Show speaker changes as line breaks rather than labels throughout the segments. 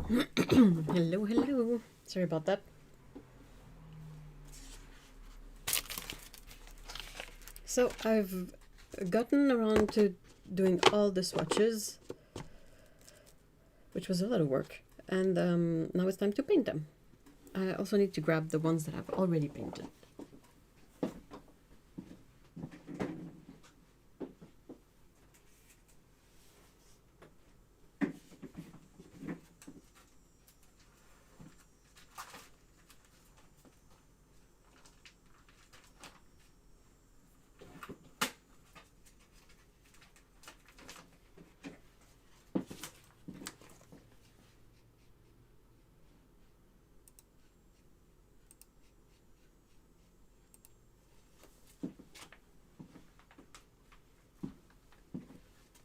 Hello, hello. Sorry about that. So I've gotten around to doing all the swatches, which was a lot of work, and now it's time to paint them. I also need to grab the ones that I've already painted.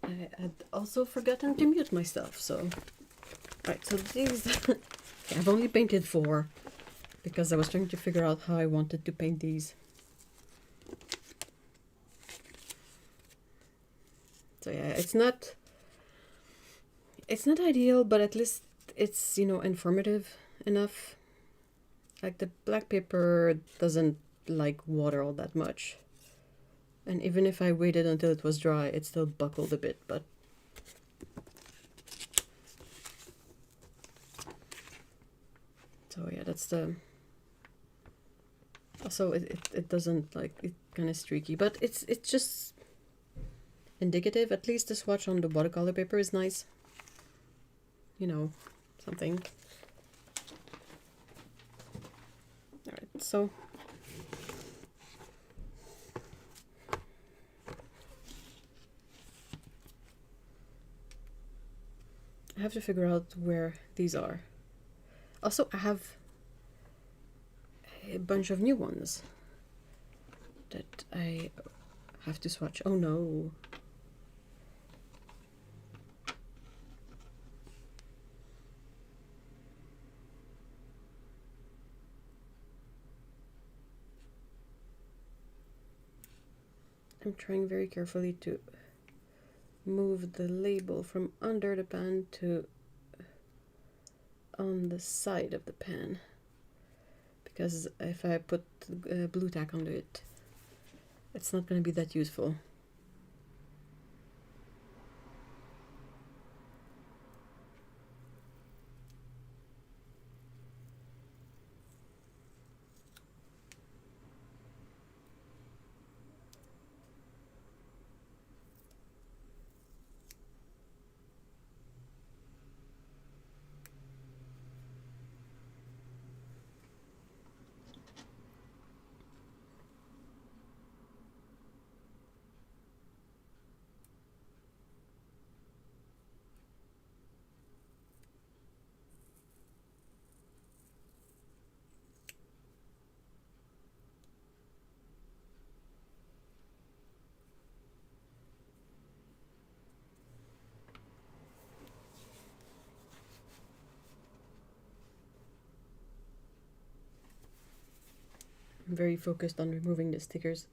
I had also forgotten to mute myself, so... Right, so these... I've only painted 4, because I was trying to figure out how I wanted to paint these. So yeah, it's not ideal, but at least it's, you know, informative enough. Like the black paper doesn't like water all that much. And even if I waited until it was dry, it still buckled a bit, but... So yeah, that's the... Also, it doesn't, like, it's kind of streaky, but it's just indicative. At least the swatch on the watercolor paper is nice. You know, something. Alright, so... I have to figure out where these are. Also, I have a bunch of new ones that I have to swatch. Oh no. I'm trying very carefully to move the label from under the pan to on the side of the pan, because if I put blue tack under it, it's not going to be that useful. I'm very focused on removing the stickers.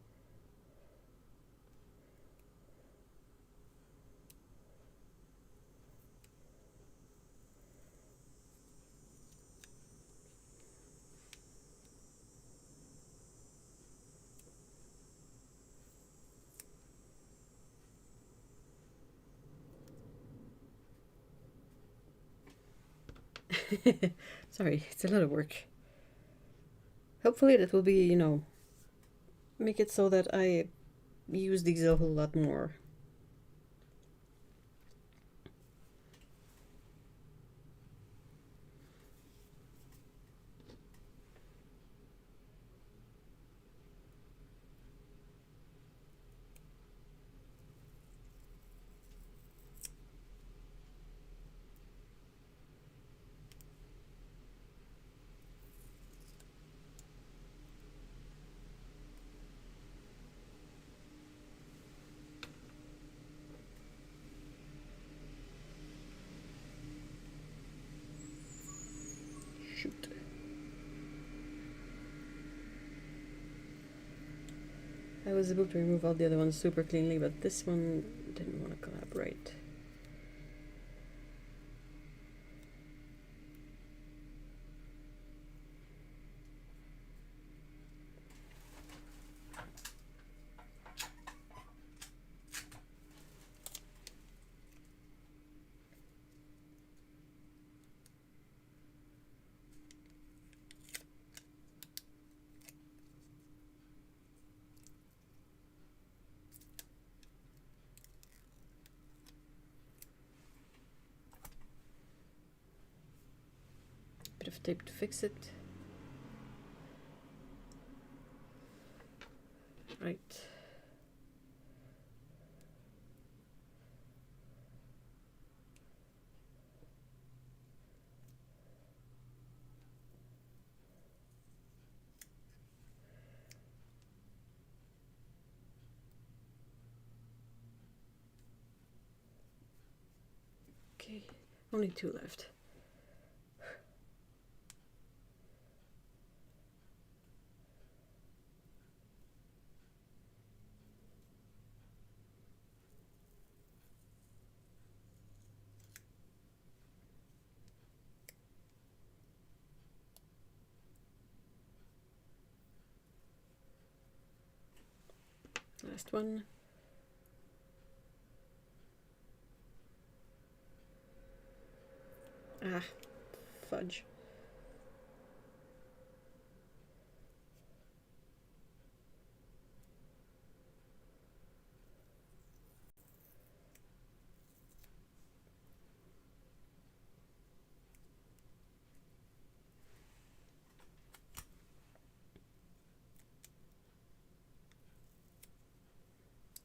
Sorry, it's a lot of work. Hopefully that will be, you know, make it so that I use these a whole lot more. Shoot. I was able to remove all the other ones super cleanly, but this one didn't want to collaborate. of tape to fix it. Right. Okay, only 2 left. Last one. Ah, fudge.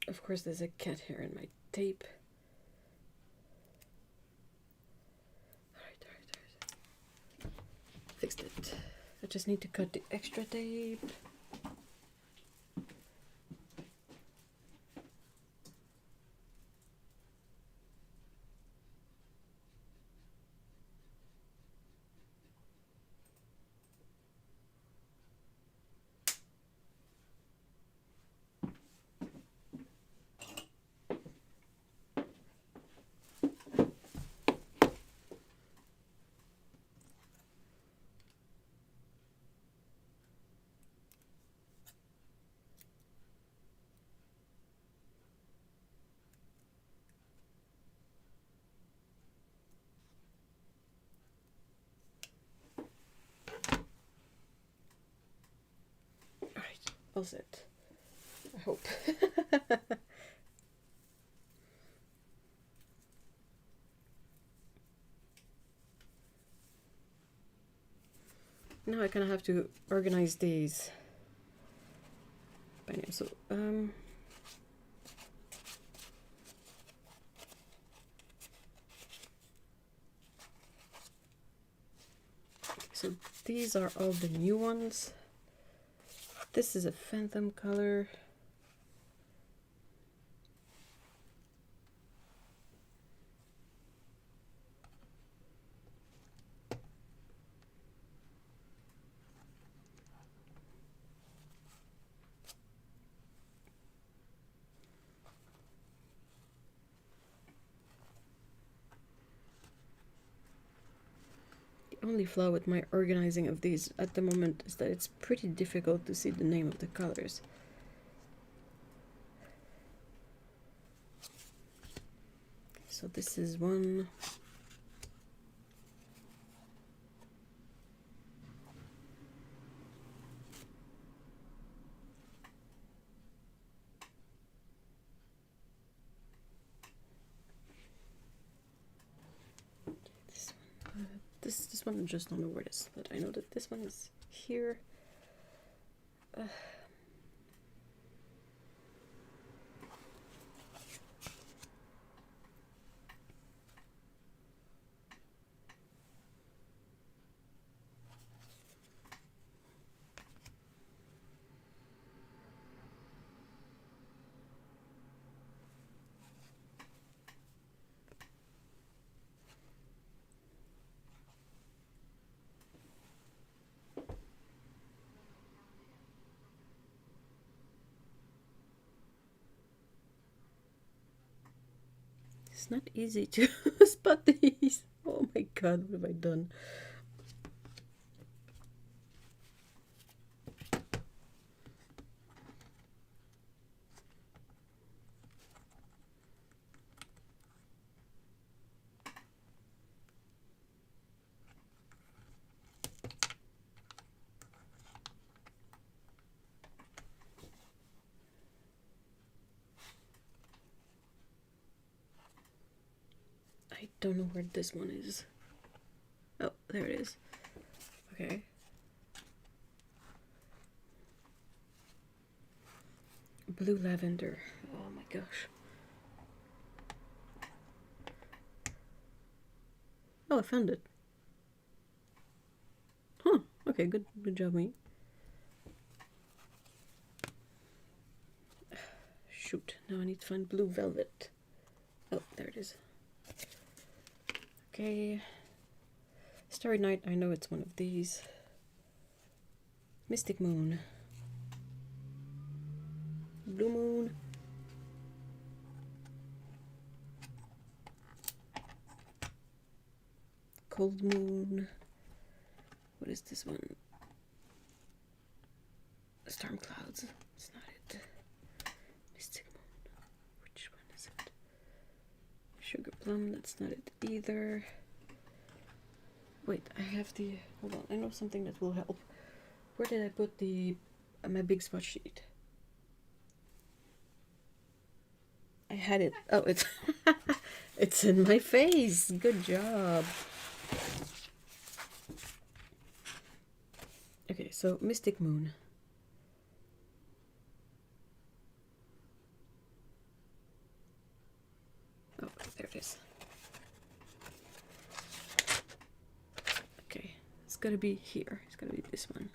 Of course, there's a cat hair in my tape. Alright. Fixed it. I just need to cut the extra tape. All set. I hope. Now I kind of have to organize these by name. So, so these are all the new ones. This is a phantom color. The only flaw with my organizing of these at the moment is that it's pretty difficult to see the name of the colors. So this is one. This one I just don't know where it is, but I know that this one is here. It's not easy to spot these. Oh my god, what have I done? I don't know where this one is. Oh, there it is. Okay. Blue lavender. Oh my gosh. Oh, I found it. Huh. Okay, good job, me. Shoot, now I need to find blue velvet. Oh, there it is. Okay. Starry Night, I know it's one of these. Mystic Moon. Blue Moon. Cold Moon. What is this one? Storm Clouds. It's not it. Mystic Moon. Which one is it? Sugar Plum. That's not it either. Wait, I have the... Hold on. I know something that will help. Where did I put the my big swatch sheet? I had it. Oh, it's it's in my face. Good job. Okay, so Mystic Moon. Oh, there it is. Okay, it's gotta be here. It's gotta be this one.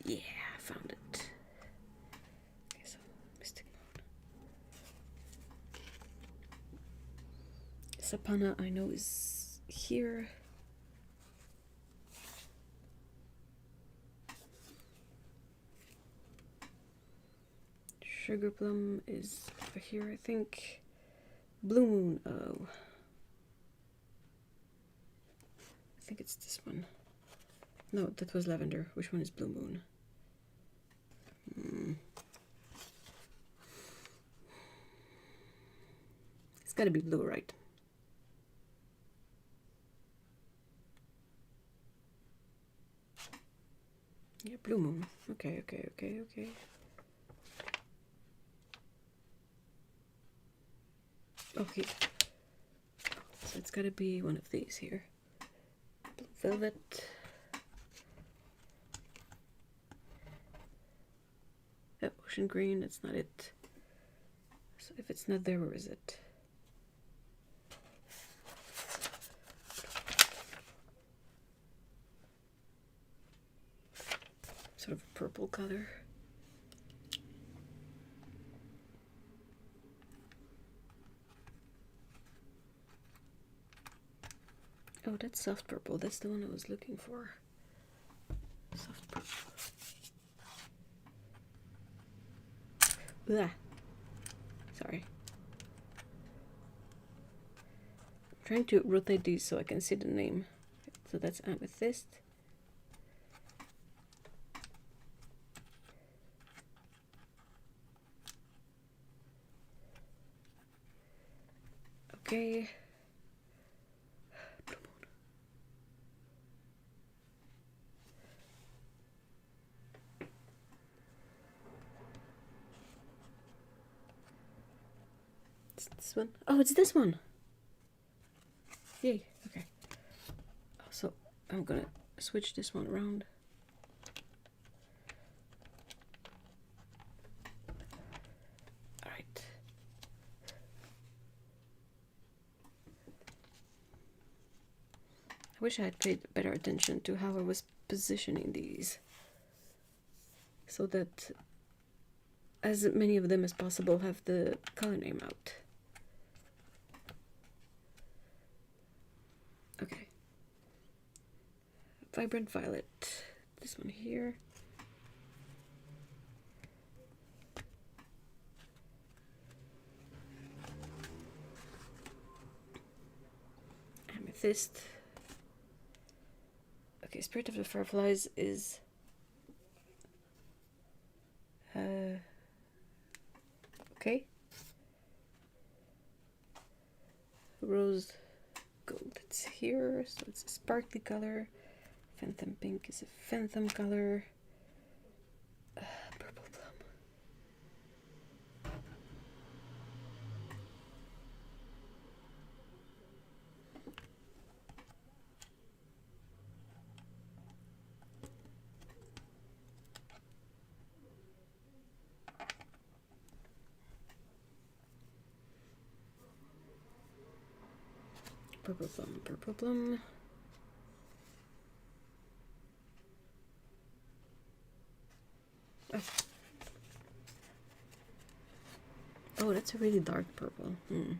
Yeah, I found it. Okay, so Mystic Moon. Sapana, I know, is here. Sugar Plum is over here, I think. Blue Moon, oh. I think it's this one. No, that was Lavender. Which one is Blue Moon? It's gotta be blue, right? Yeah, Blue Moon. Okay. Okay. So it's gotta be one of these here. Blue Velvet. Oh, Ocean Green, that's not it. So if it's not there, where is it? Sort of a purple color. Oh, that's soft purple. That's the one I was looking for. Soft purple. Blah. Sorry. I'm trying to rotate these so I can see the name. So that's Amethyst. Okay. Blue Moon. It's this one. Oh, it's this one. Yay. Okay. So I'm gonna switch this one around. Alright. I wish I had paid better attention to how I was positioning these, so that as many of them as possible have the color name out. Okay. Vibrant Violet. This one here. Amethyst. Okay, Spirit of the Fireflies is okay. Rose Gold, it's here, so it's a sparkly color. Phantom Pink is a phantom color. Purple Plum. Purple plum, purple plum. Oh. Oh, that's a really dark purple. Hmm.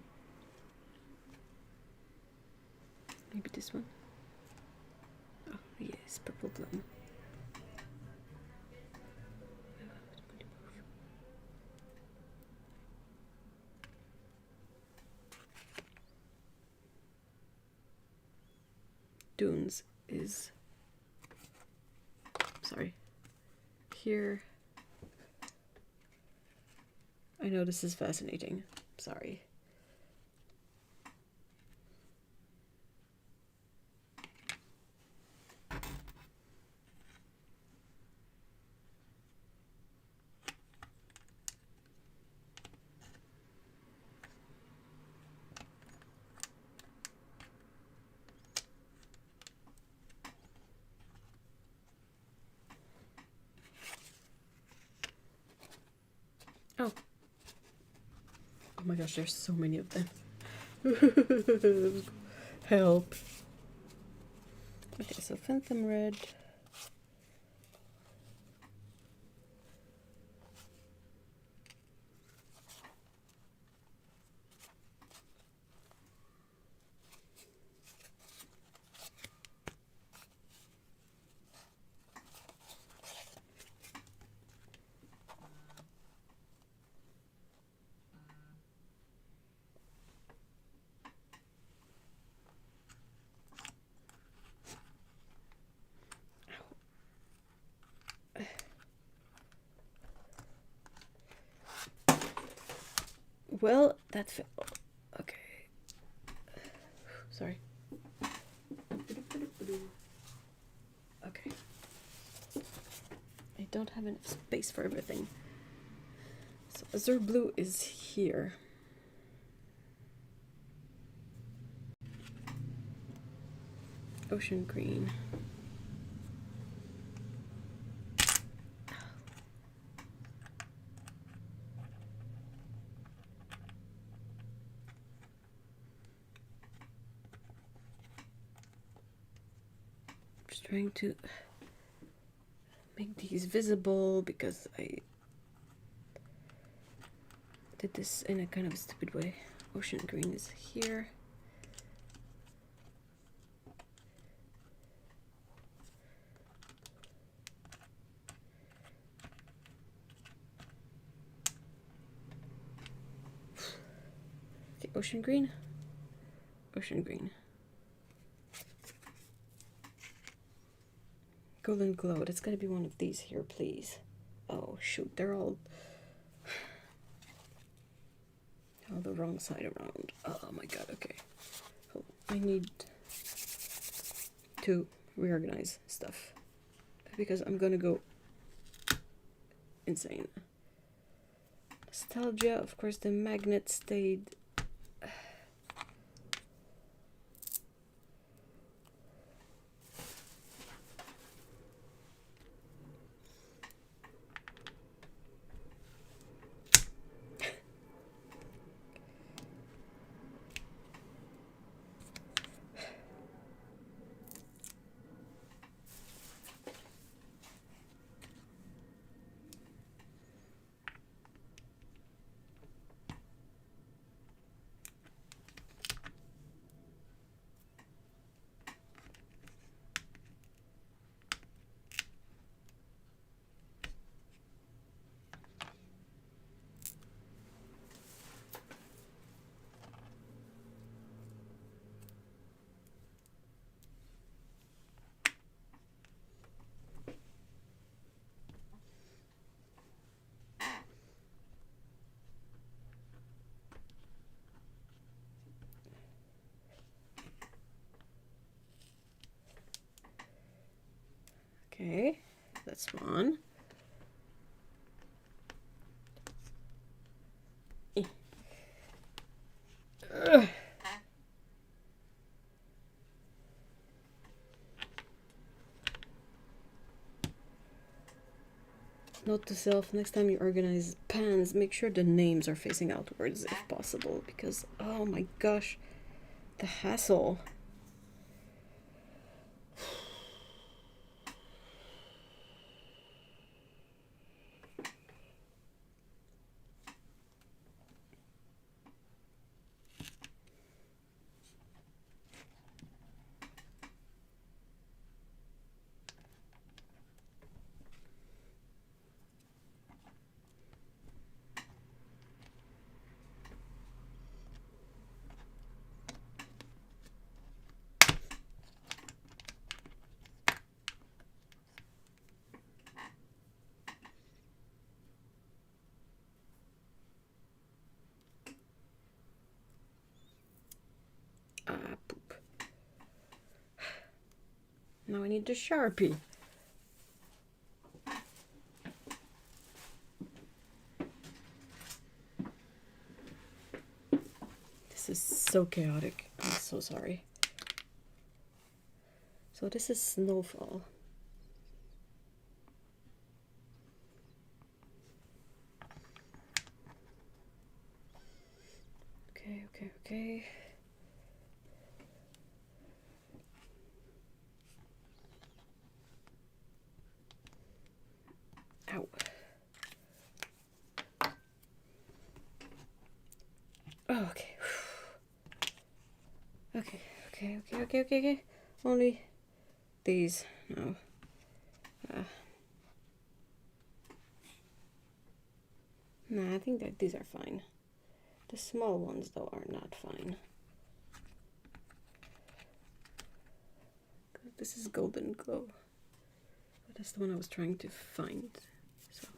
Maybe this one? Oh, yes, purple plum. Dunes is... Sorry. Here. I know this is fascinating. Sorry. Oh. Oh my gosh, there's so many of them. Help. Okay, so Phantom Red. Well, that fell. Okay. Sorry. Okay. I don't have enough space for everything. So Azure Blue is here. Ocean Green. Just trying to make these visible because I did this in a kind of a stupid way. Ocean Green is here. Okay, Ocean Green. Ocean Green. Golden Glow. That's gotta be one of these here, please. Oh shoot, they're all the wrong side around. Oh my god, okay. Oh, I need to reorganize stuff because I'm gonna go insane. Nostalgia, of course, the magnet stayed. Okay, that's one. Note to self, next time you organize pans, make sure the names are facing outwards if possible, because oh my gosh, The hassle. Poop. Now I need the Sharpie. This is so chaotic. I'm so sorry. So this is Snowfall. Okay. Ow. Oh, okay. Okay. Only these now. Nah, I think that these are fine. The small ones, though, are not fine. This is Golden Glow. But that's the one I was trying to find. So.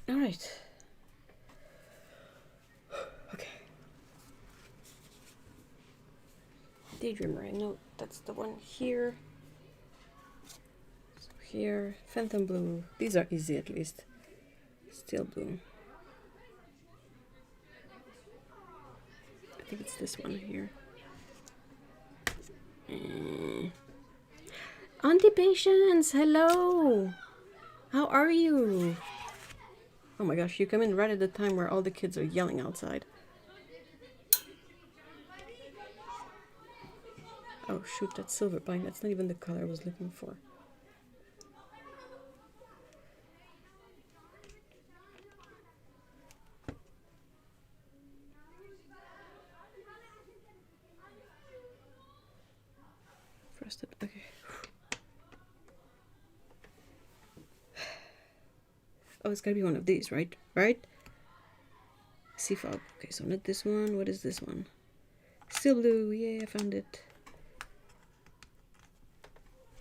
All right. Okay. Daydreamer, I know that's the one here. So here, Phantom Blue. These are easy at least. Steel Blue. I think it's this one here. Auntie Patience, hello! How are you? Oh my gosh, you come in right at the time where all the kids are yelling outside. Oh shoot, that's silver pine. That's not even the color I was looking for. Frosted, okay. Oh, it's gotta be one of these, right? Right? Sea fog. Okay, so not this one. What is this one? Steel blue. Yay, I found it.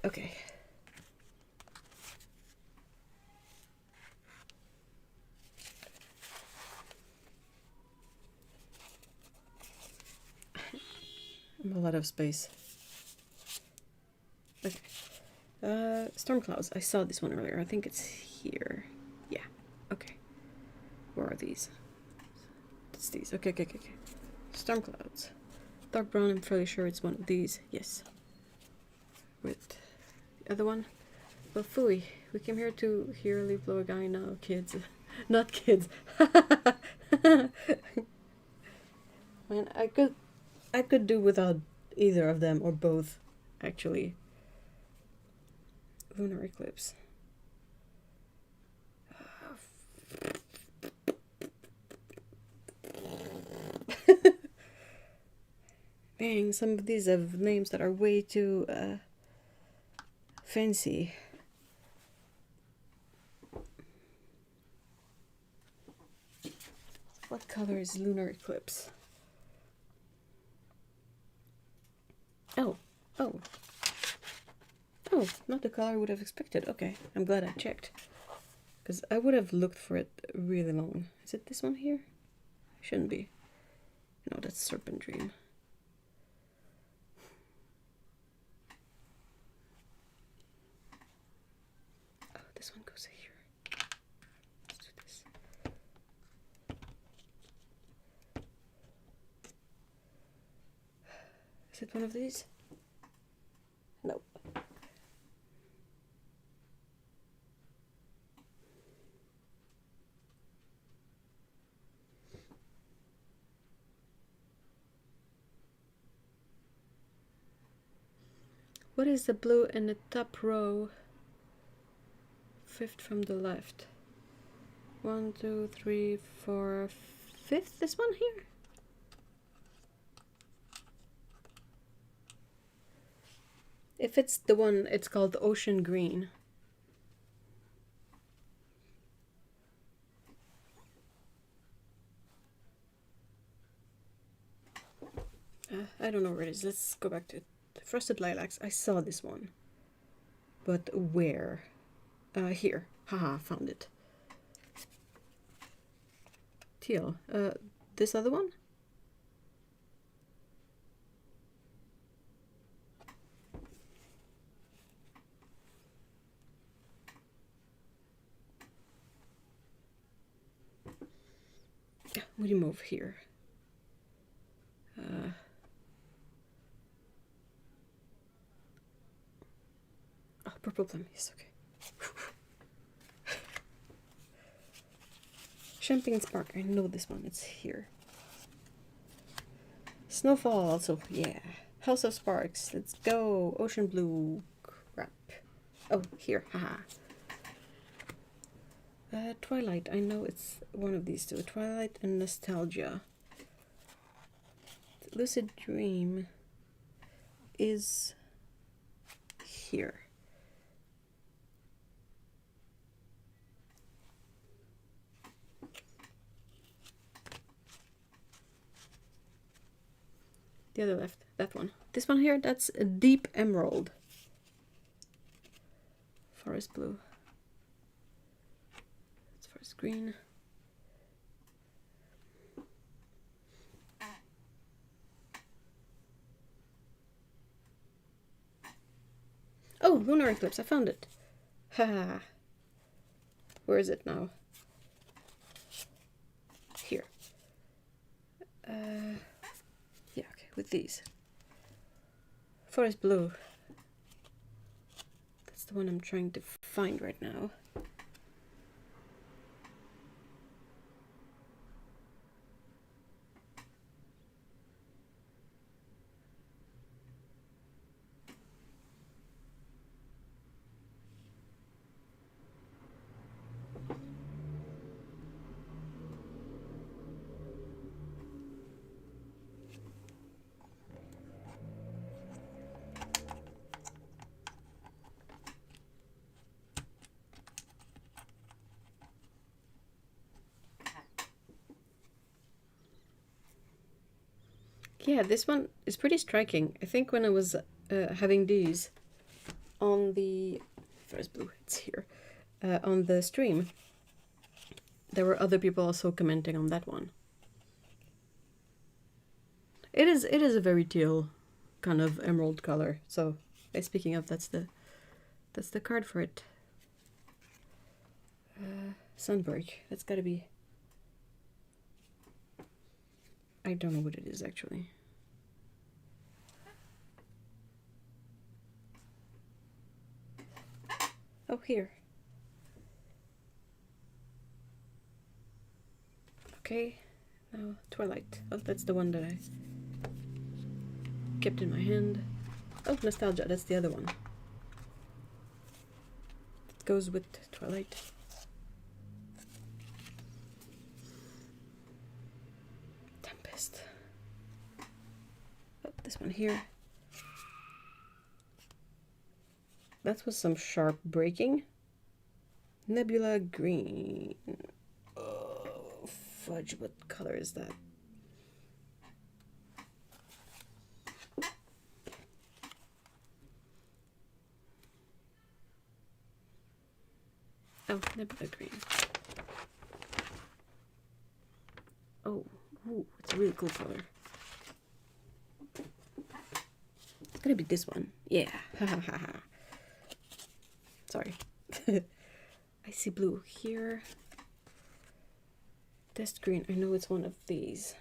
Okay. I'm a lot of space. Okay. Storm clouds. I saw this one earlier. I think it's here. Yeah. Okay. Where are these? It's these. Okay. Storm clouds. Dark brown. I'm fairly sure it's one of these. Yes. With the other one. Well, phooey. We came here to hear a leaf blow a guy now. Kids. Not kids. Man, I could do without either of them or both, actually. Lunar eclipse. Dang, some of these have names that are way too fancy. What color is Lunar Eclipse? Oh, oh. Oh, not the color I would have expected. Okay, I'm glad I checked. Because I would have looked for it really long. Is it this one here? Shouldn't be. No, that's Serpent Dream. Oh, this one goes here. Let's do this. Is it one of these? Nope. What is the blue in the top row? Fifth from the left. 1, 2, 3, 4, fifth. This one here? If it's the one, it's called Ocean Green. I don't know where it is. Let's go back to it. Frosted Lilacs. I saw this one. But where? Here. Haha, found it. Teal. This other one? What do you move here? Oh, purple plum. Yes, okay. Champagne Spark. I know this one. It's here. Snowfall also. Yeah. House of Sparks. Let's go. Ocean Blue. Crap. Oh, here. Haha. Twilight. I know it's one of these two. Twilight and Nostalgia. Lucid Dream is here. The other left, that one. This one here, that's a Deep Emerald. Forest Blue. That's Forest Green. Oh, Lunar Eclipse, I found it. Haha. Where is it now? Here. Yeah, okay, with these. Forest Blue. That's the one I'm trying to find right now. Yeah, this one is pretty striking. I think when I was having these on the Forest Blue, it's here, on the stream, there were other people also commenting on that one. It is a very teal kind of emerald color. So, speaking of, that's the card for it. Sunbreak. That's gotta be. I don't know what it is actually. Oh, here. Okay, now Twilight. Oh, that's the one that I kept in my hand. Oh, Nostalgia, that's the other one. It goes with Twilight. Tempest. Oh, this one here. That was some sharp breaking. Nebula green. Oh, fudge, what color is that? Oh, nebula green. Oh, ooh, it's a really cool color. It's gonna be this one. Yeah. Sorry. I see blue here. Test green. I know it's one of these.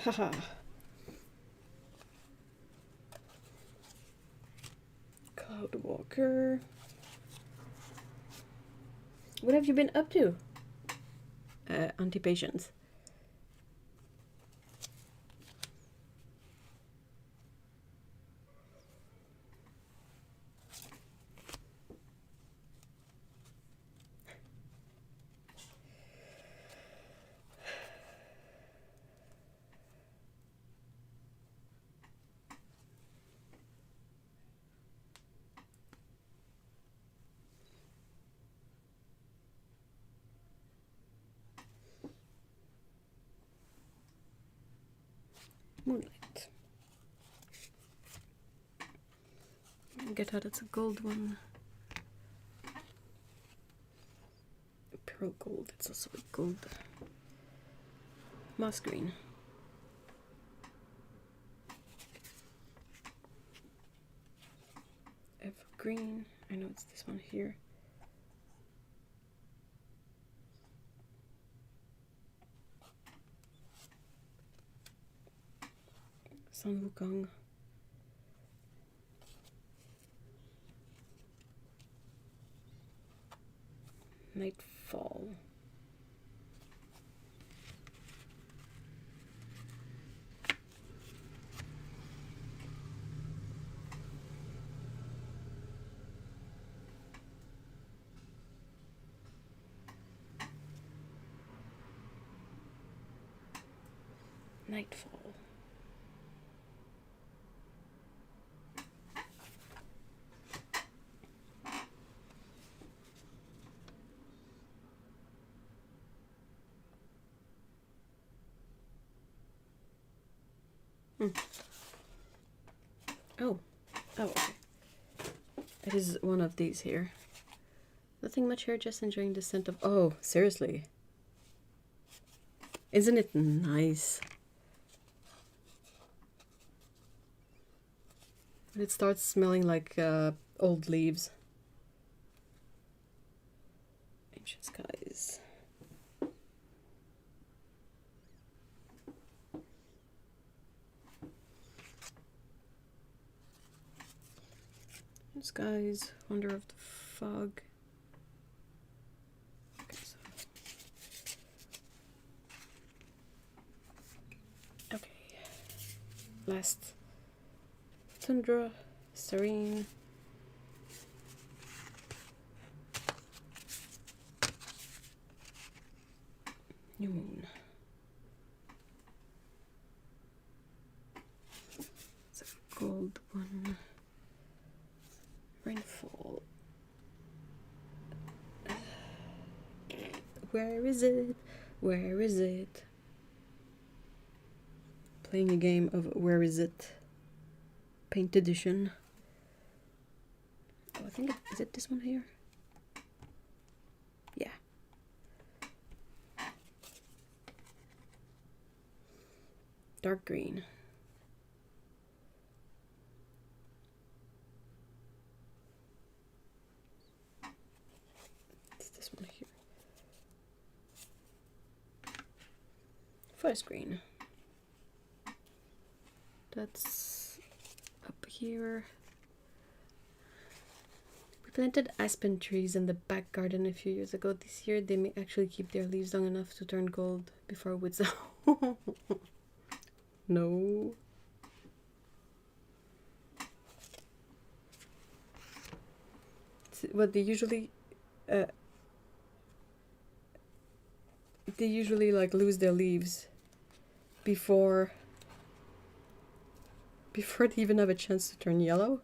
Haha. Cloud Walker. What have you been up to? Anti-patience. Moonlight. Get out, it's a gold one. Pearl gold, it's also a gold. Moss green. Evergreen, I know it's this one here. Sun Wukong. Nightfall. Nightfall. Oh. Oh, okay. It is one of these here. Nothing much here, just enjoying the scent of... Oh, seriously. Isn't it nice? It starts smelling like old leaves. Ancient skies. Skies, Wonder of the Fog. Okay, okay. Last Tundra, Serene. New Moon. It's a gold one. Rainfall. Where is it? Where is it? Playing a game of Where Is It? Paint edition. Oh, I think is it this one here? Yeah. Dark green. It's this one here. Forest green. That's up here. We planted aspen trees in the back garden a few years ago. This year they may actually keep their leaves long enough to turn gold before woods out. No. What they usually they usually like lose their leaves before they even have a chance to turn yellow.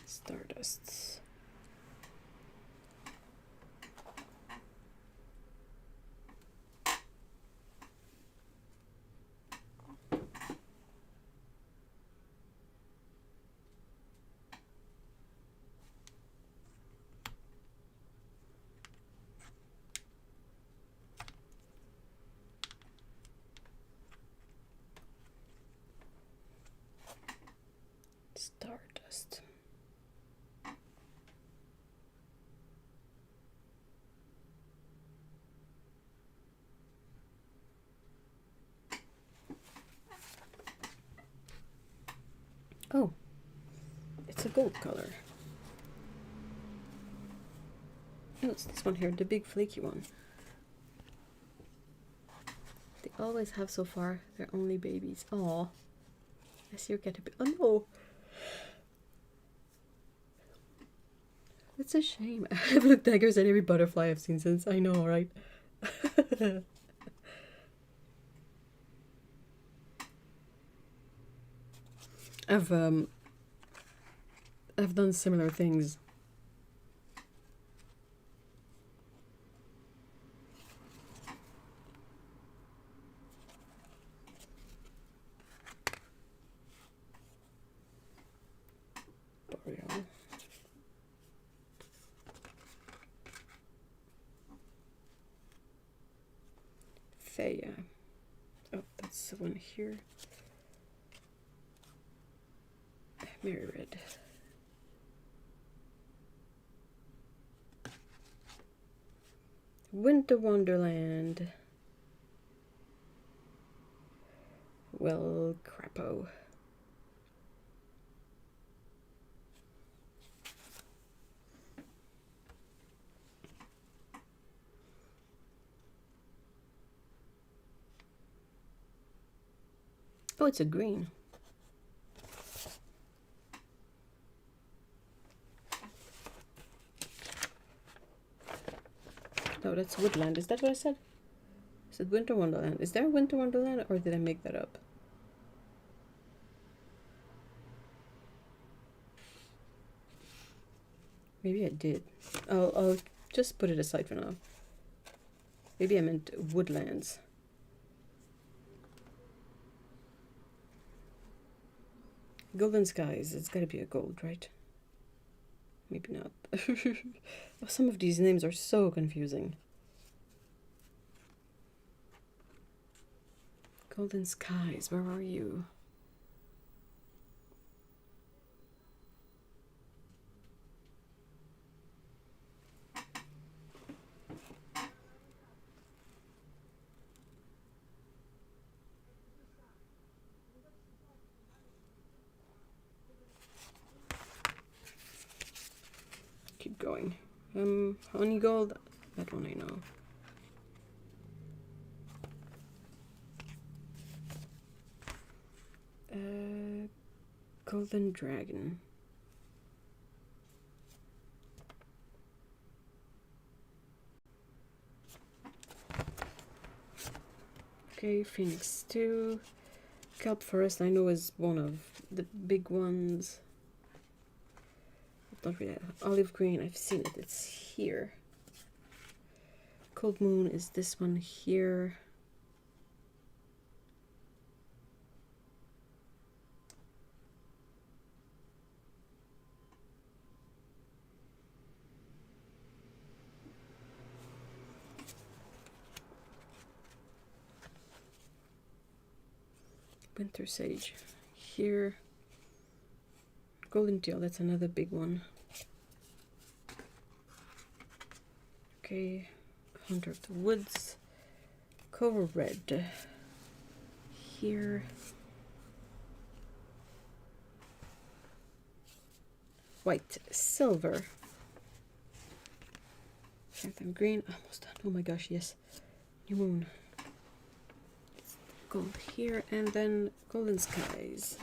Stardusts. Stardust. Oh, it's a gold color. No, it's this one here, the big flaky one. They always have so far. They're only babies. Aw. I see your caterpillar. Oh no! It's a shame. I've looked daggers at every butterfly I've seen since. I know, right? I've done similar things. Boreal. Thea. Oh, that's the one here. Mary Red. Winter Wonderland. Well, crapo. Oh, it's a green. No, that's Woodland. Is that what I said? I said Winter Wonderland. Is there a Winter Wonderland or did I make that up? Maybe I did. I'll just put it aside for now. Maybe I meant Woodlands. Golden Skies. It's gotta be a gold, right? Maybe not. Some of these names are so confusing. Golden Skies, where are you? Keep going. Honey Gold, that one I know. Golden Dragon. Okay, Phoenix 2. Kelp Forest I know is one of the big ones. Not really. Olive Green, I've seen it, it's here. Cold Moon is this one here. Winter Sage here. Golden Teal, that's another big one. Okay, Hunter of the Woods, Cover Red here, White Silver, Phantom Green, almost done. Oh my gosh, yes, New Moon, gold here, and then Golden Skies.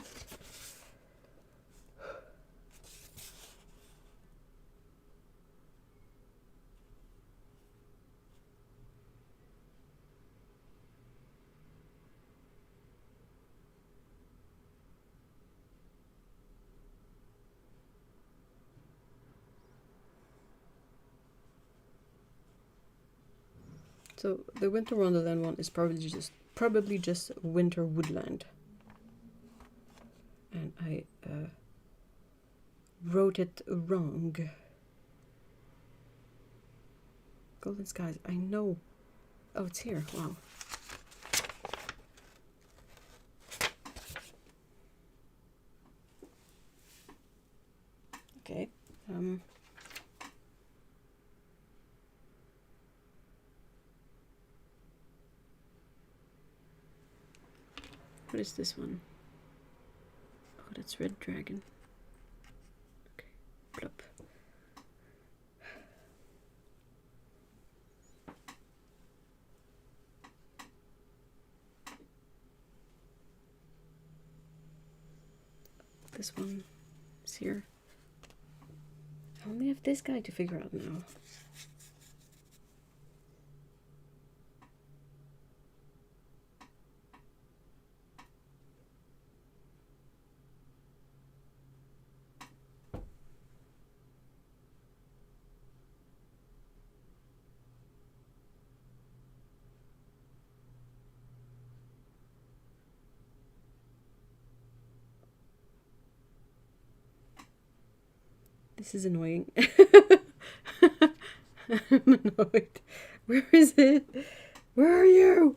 So the Winter Wonderland one is probably just Winter Woodland, and I wrote it wrong. Golden Skies, I know. Oh, it's here. Wow. Okay. What is this one? Oh, that's Red Dragon. Okay, plop. This one is here. I only have this guy to figure out now. This is annoying. I'm annoyed. Where is it? Where are you?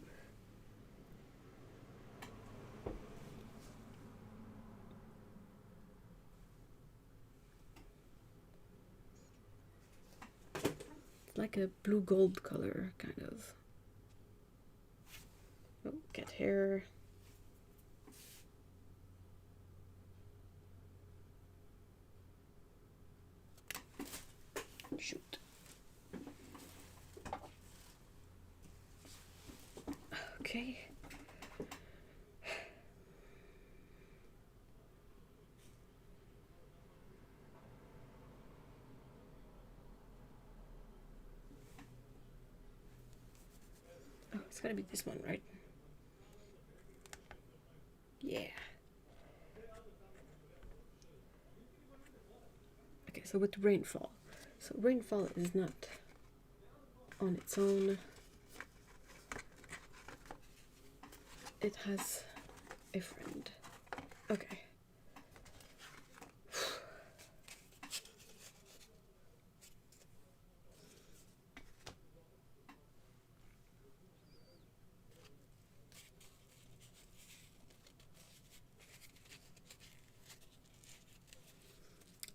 It's like a blue gold color, kind of. Oh, cat hair. Shoot. Okay. Oh, it's gotta be this one, right? Yeah. Okay, so with Rainfall. So Rainfall is not on its own. It has a friend. Okay.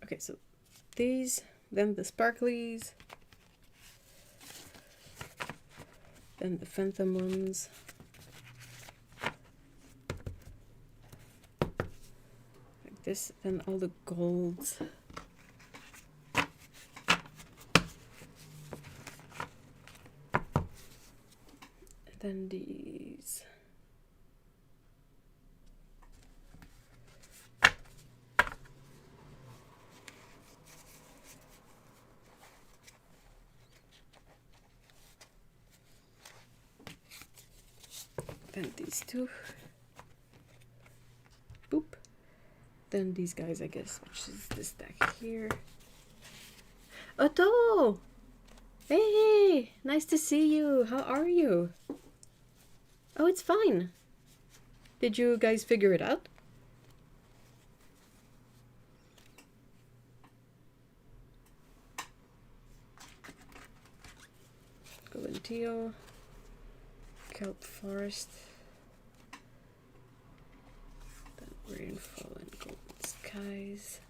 Okay, so these, then the sparklies, then the phantom ones. Like this, then all the golds. And then these. Then these two. Boop. Then these guys, I guess, which is this deck here. Otto! Hey! Nice to see you. How are you? Oh, it's fine. Did you guys figure it out? Golden Teal. Kelp Forest. Then Rainfall and Golden Skies.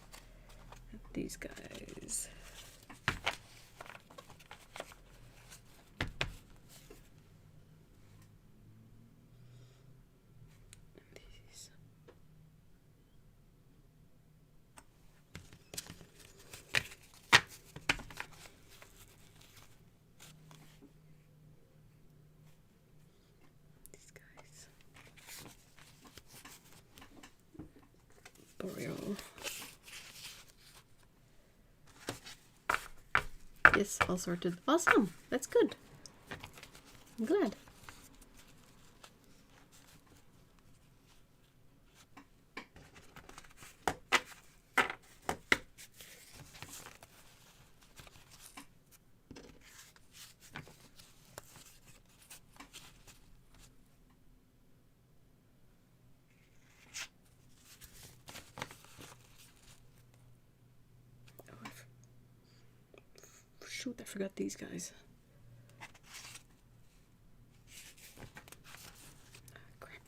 And these guys. Boreal. Yes, all sorted. Awesome. That's good. I'm glad. Shoot, I forgot these guys. Crap.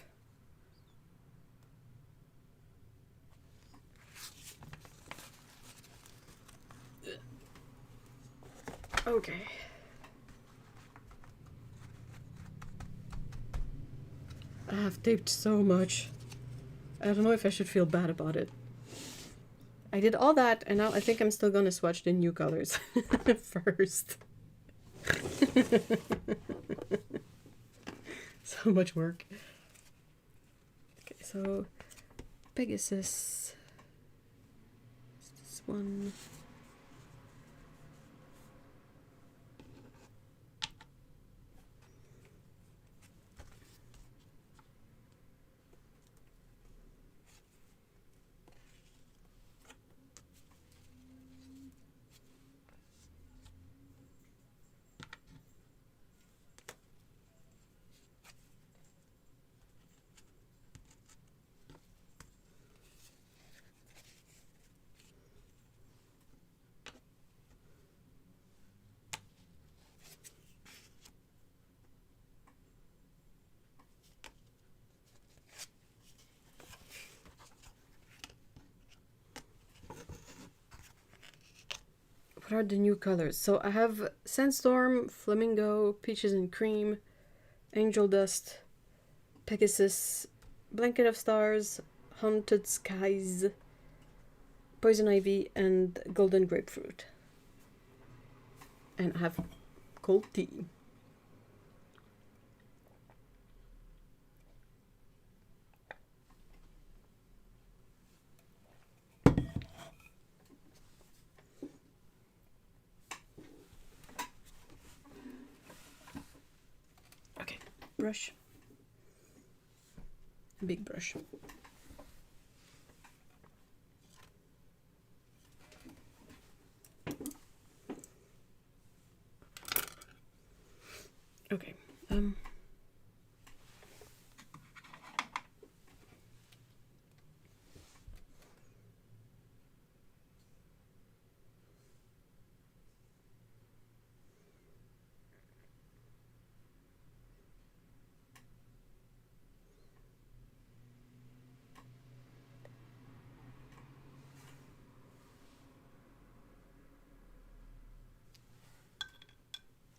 Okay. I have taped so much. I don't know if I should feel bad about it. I did all that, and now I think I'm still gonna swatch the new colors first. So much work. Okay, so Pegasus. This one. What are the new colors? So I have Sandstorm, Flamingo, Peaches and Cream, Angel Dust, Pegasus, Blanket of Stars, Haunted Skies, Poison Ivy, and Golden Grapefruit. And I have cold tea. Okay, brush. Big brush. Okay.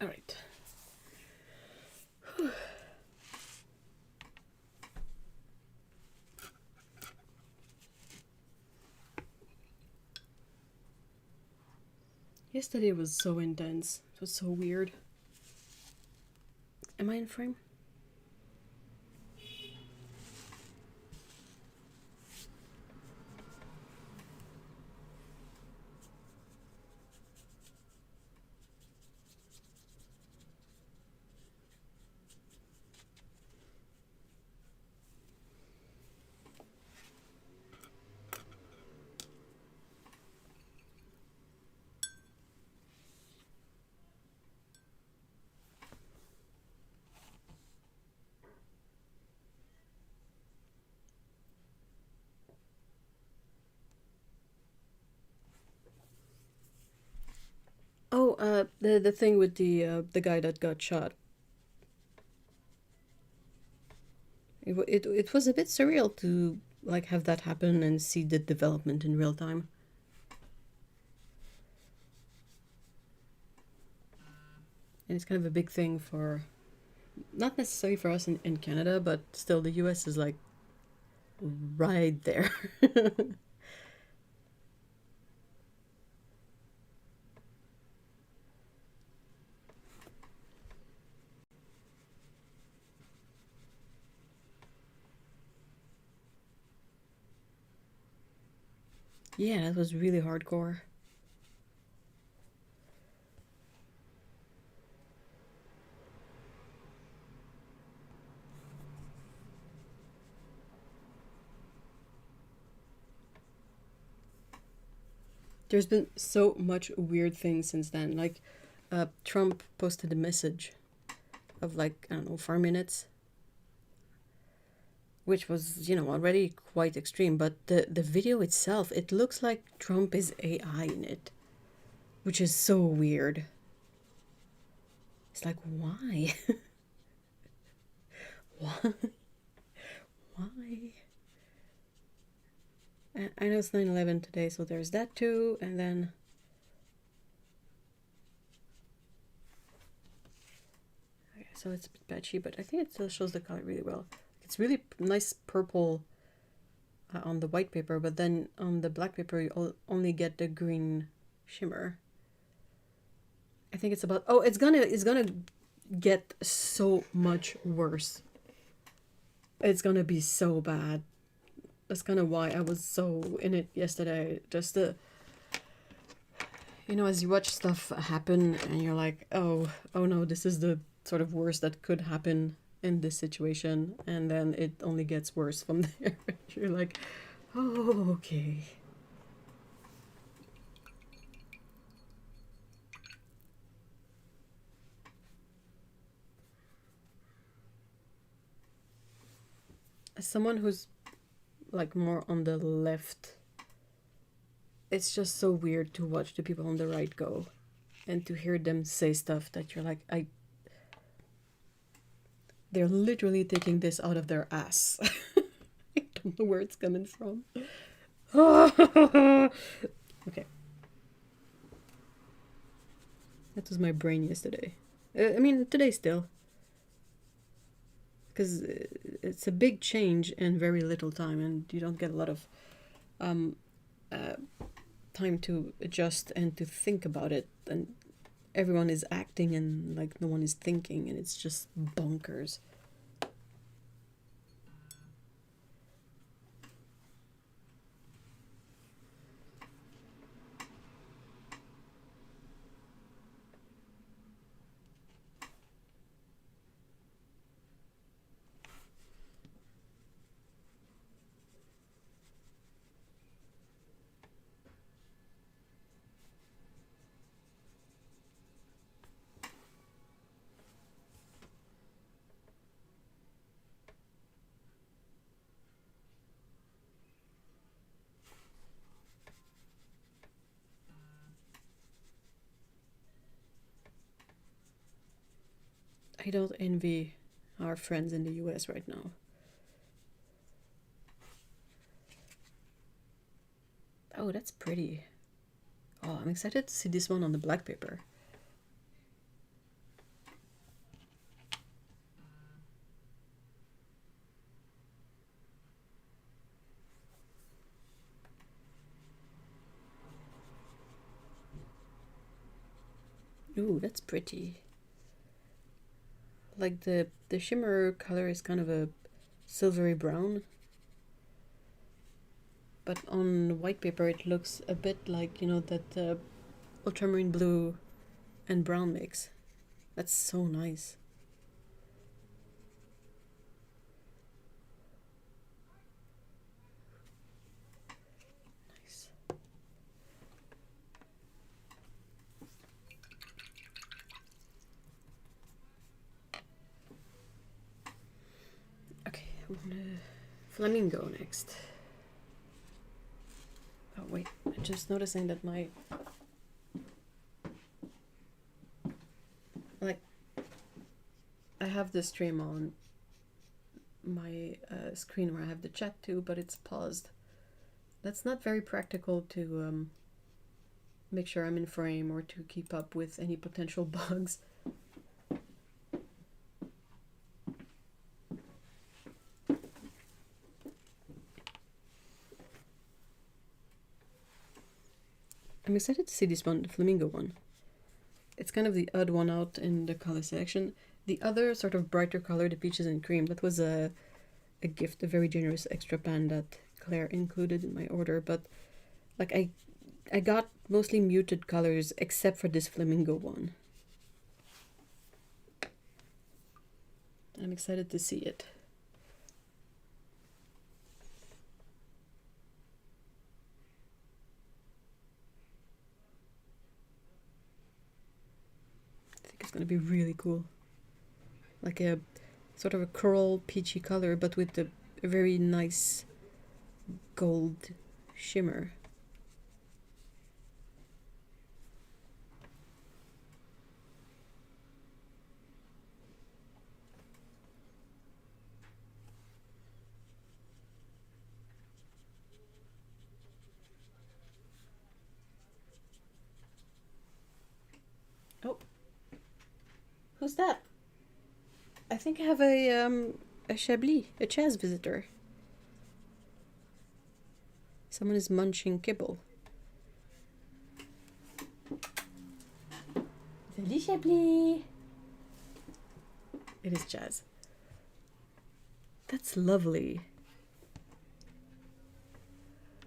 All right. Yesterday was so intense. It was so weird. Am I in frame? Oh, the thing with the guy that got shot. It was a bit surreal to like have that happen and see the development in real time. And it's kind of a big thing for, not necessarily for us in Canada, but still the US is like right there. Yeah, that was really hardcore. There's been so much weird things since then. Like, Trump posted a message of like, I don't know, 4 minutes, which was, you know, already quite extreme. But the video itself, it looks like Trump is AI in it, which is so weird. It's like, why? Why? Why? I know it's 9/11 today, so there's that too. And then okay, so it's a bit patchy, but I think it still shows the color really well. It's really nice purple on the white paper, but then on the black paper you only get the green shimmer. I think it's about, oh, it's gonna get so much worse. It's gonna be so bad. That's kind of why I was so in it yesterday. Just to, you know, as you watch stuff happen and you're like, oh no, this is the sort of worst that could happen in this situation, and then it only gets worse from there. You're like, oh, okay. As someone who's like more on the left, it's just so weird to watch the people on the right go and to hear them say stuff that you're like, they're literally taking this out of their ass. I don't know where it's coming from. Okay. That was my brain yesterday. I mean, today still. Because it's a big change in very little time, and you don't get a lot of time to adjust and to think about it. And everyone is acting and like no one is thinking, and it's just bonkers. I don't envy our friends in the US right now. Oh, that's pretty. Oh, I'm excited to see this one on the black paper. Ooh, that's pretty. Like the shimmer color is kind of a silvery brown, but on white paper it looks a bit like, you know, that ultramarine blue and brown mix. That's so nice. Nice. Okay, I'm gonna flamingo next. Oh wait, I'm just noticing that my, like, I have the stream on my screen where I have the chat too, but it's paused. That's not very practical to make sure I'm in frame or to keep up with any potential bugs. I'm excited to see this one, the flamingo one. It's kind of the odd one out in the color selection. The other sort of brighter color, the peaches and cream, that was a gift, a very generous extra pan that Claire included in my order, but Like I got mostly muted colors except for this flamingo one. I'm excited to see it. I think it's gonna be really cool. Like a sort of a coral peachy color, but with a very nice gold shimmer. Oh, who's that? I think I have a Chablis, a Chaz visitor. Someone is munching kibble. Salut Chablis! It is Chaz. That's lovely.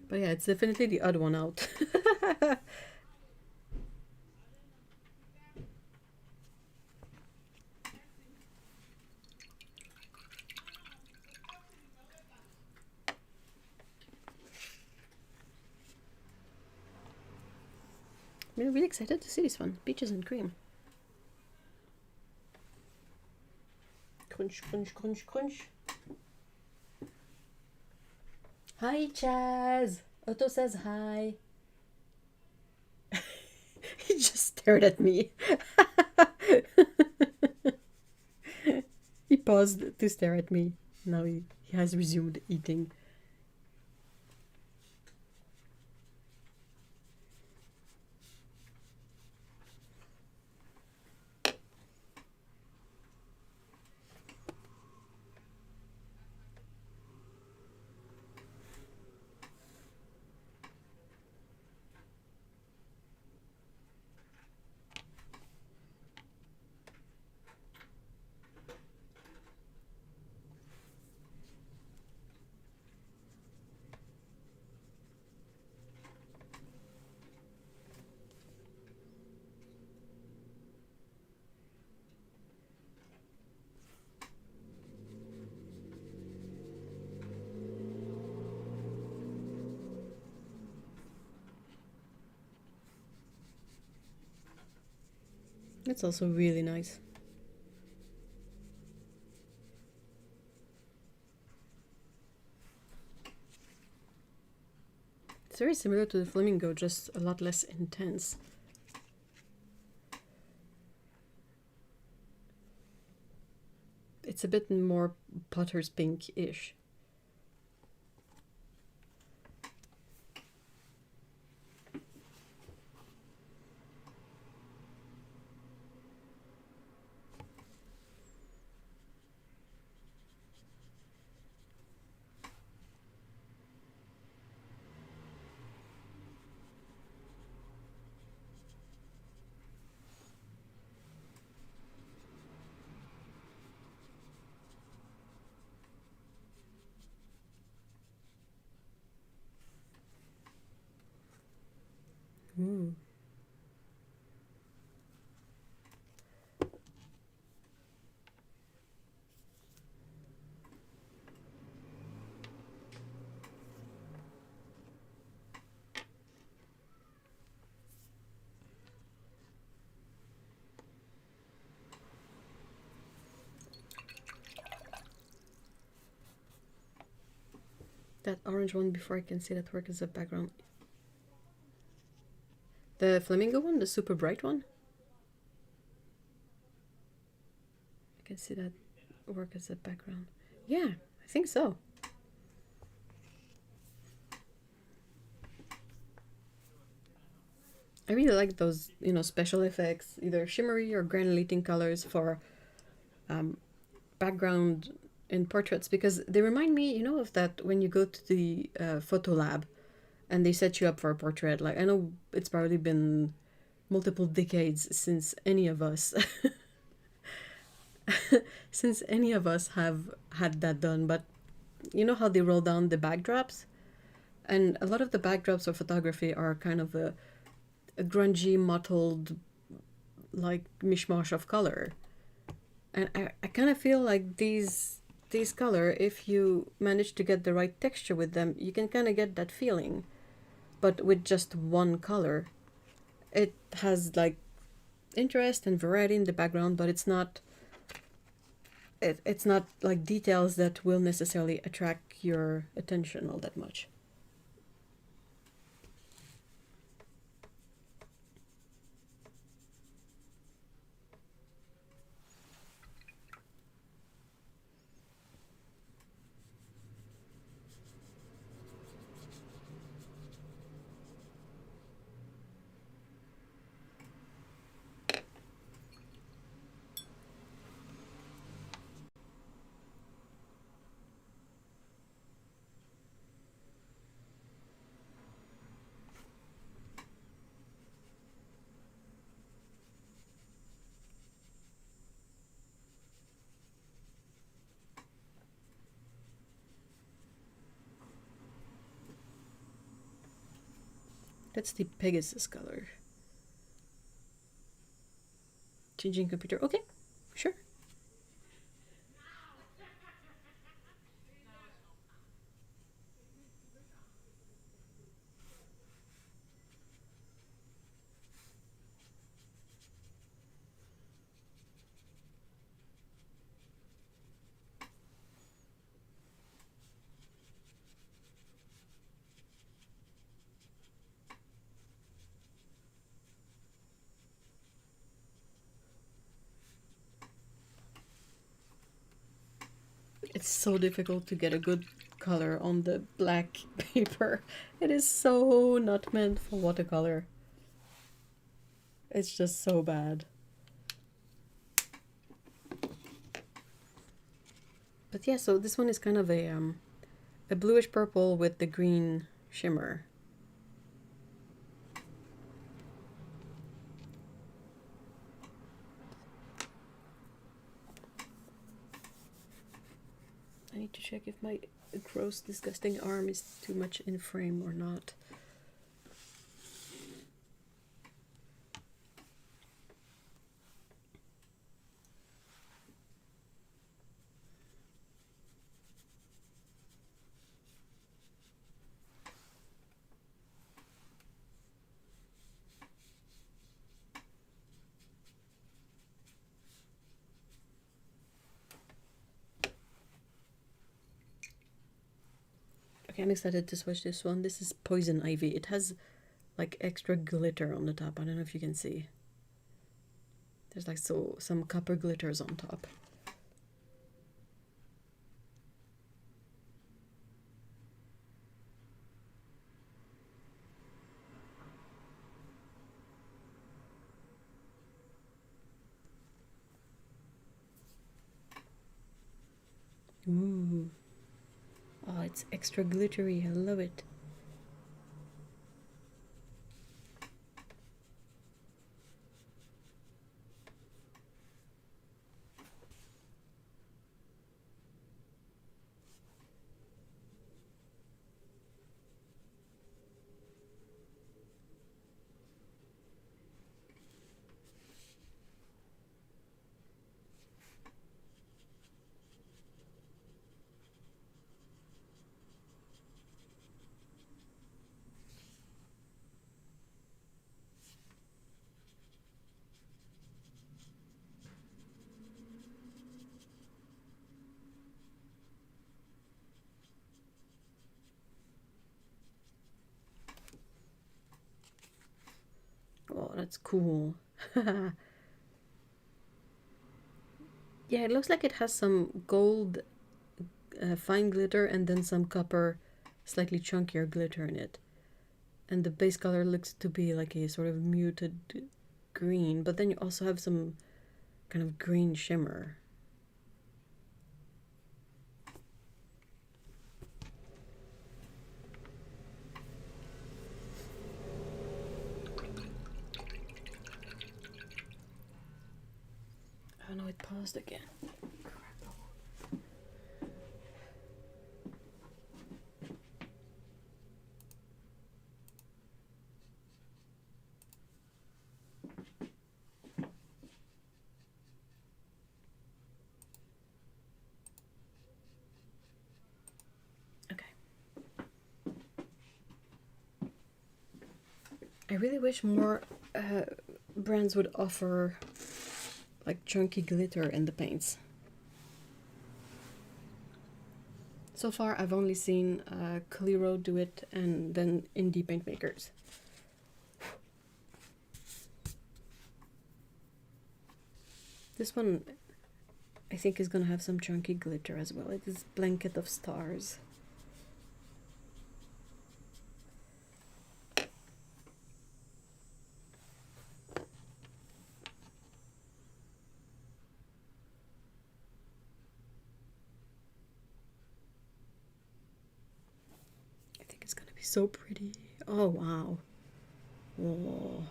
But yeah, it's definitely the odd one out. I'm really excited to see this one. Peaches and cream. Crunch, crunch, crunch, crunch. Hi, Chaz. Otto says hi. He just stared at me. He paused to stare at me. Now he has resumed eating. It's also really nice. It's very similar to the flamingo, just a lot less intense. It's a bit more Potter's Pink-ish. Ooh. That orange one before I can see that work as a background. The flamingo one, the super bright one. I can see that work as a background. Yeah, I think so. I really like those, special effects, either shimmery or granulating colors for background in portraits, because they remind me, of that when you go to the photo lab and they set you up for a portrait. Like, I know it's probably been multiple decades since any of us have had that done, but you know how they roll down the backdrops? And a lot of the backdrops of photography are kind of a grungy, mottled, like mishmash of color. And I kind of feel like these color, if you manage to get the right texture with them, you can kind of get that feeling. But with just one color, it has like interest and variety in the background, but it's not it's not like details that will necessarily attract your attention all that much. That's the Pegasus color. Changing computer. Okay, sure. It's so difficult to get a good color on the black paper. It is so not meant for watercolor. It's just so bad. But yeah, so this one is kind of a bluish purple with the green shimmer. I need to check if my gross, disgusting arm is too much in frame or not. Okay, I'm excited to swatch this one. This is Poison Ivy. It has like extra glitter on the top. I don't know if you can see. There's like some copper glitters on top. Ooh. Oh, it's extra glittery. I love it. Oh, that's cool. Yeah, it looks like it has some gold fine glitter and then some copper, slightly chunkier glitter in it. And the base color looks to be like a sort of muted green, but then you also have some kind of green shimmer. Oh no, it paused again. I really wish more brands would offer like chunky glitter in the paints. So far I've only seen Cliro do it and then indie paint makers. This one I think is gonna have some chunky glitter as well. It is Blanket of Stars. I think it's gonna be so pretty. Oh wow. Oh.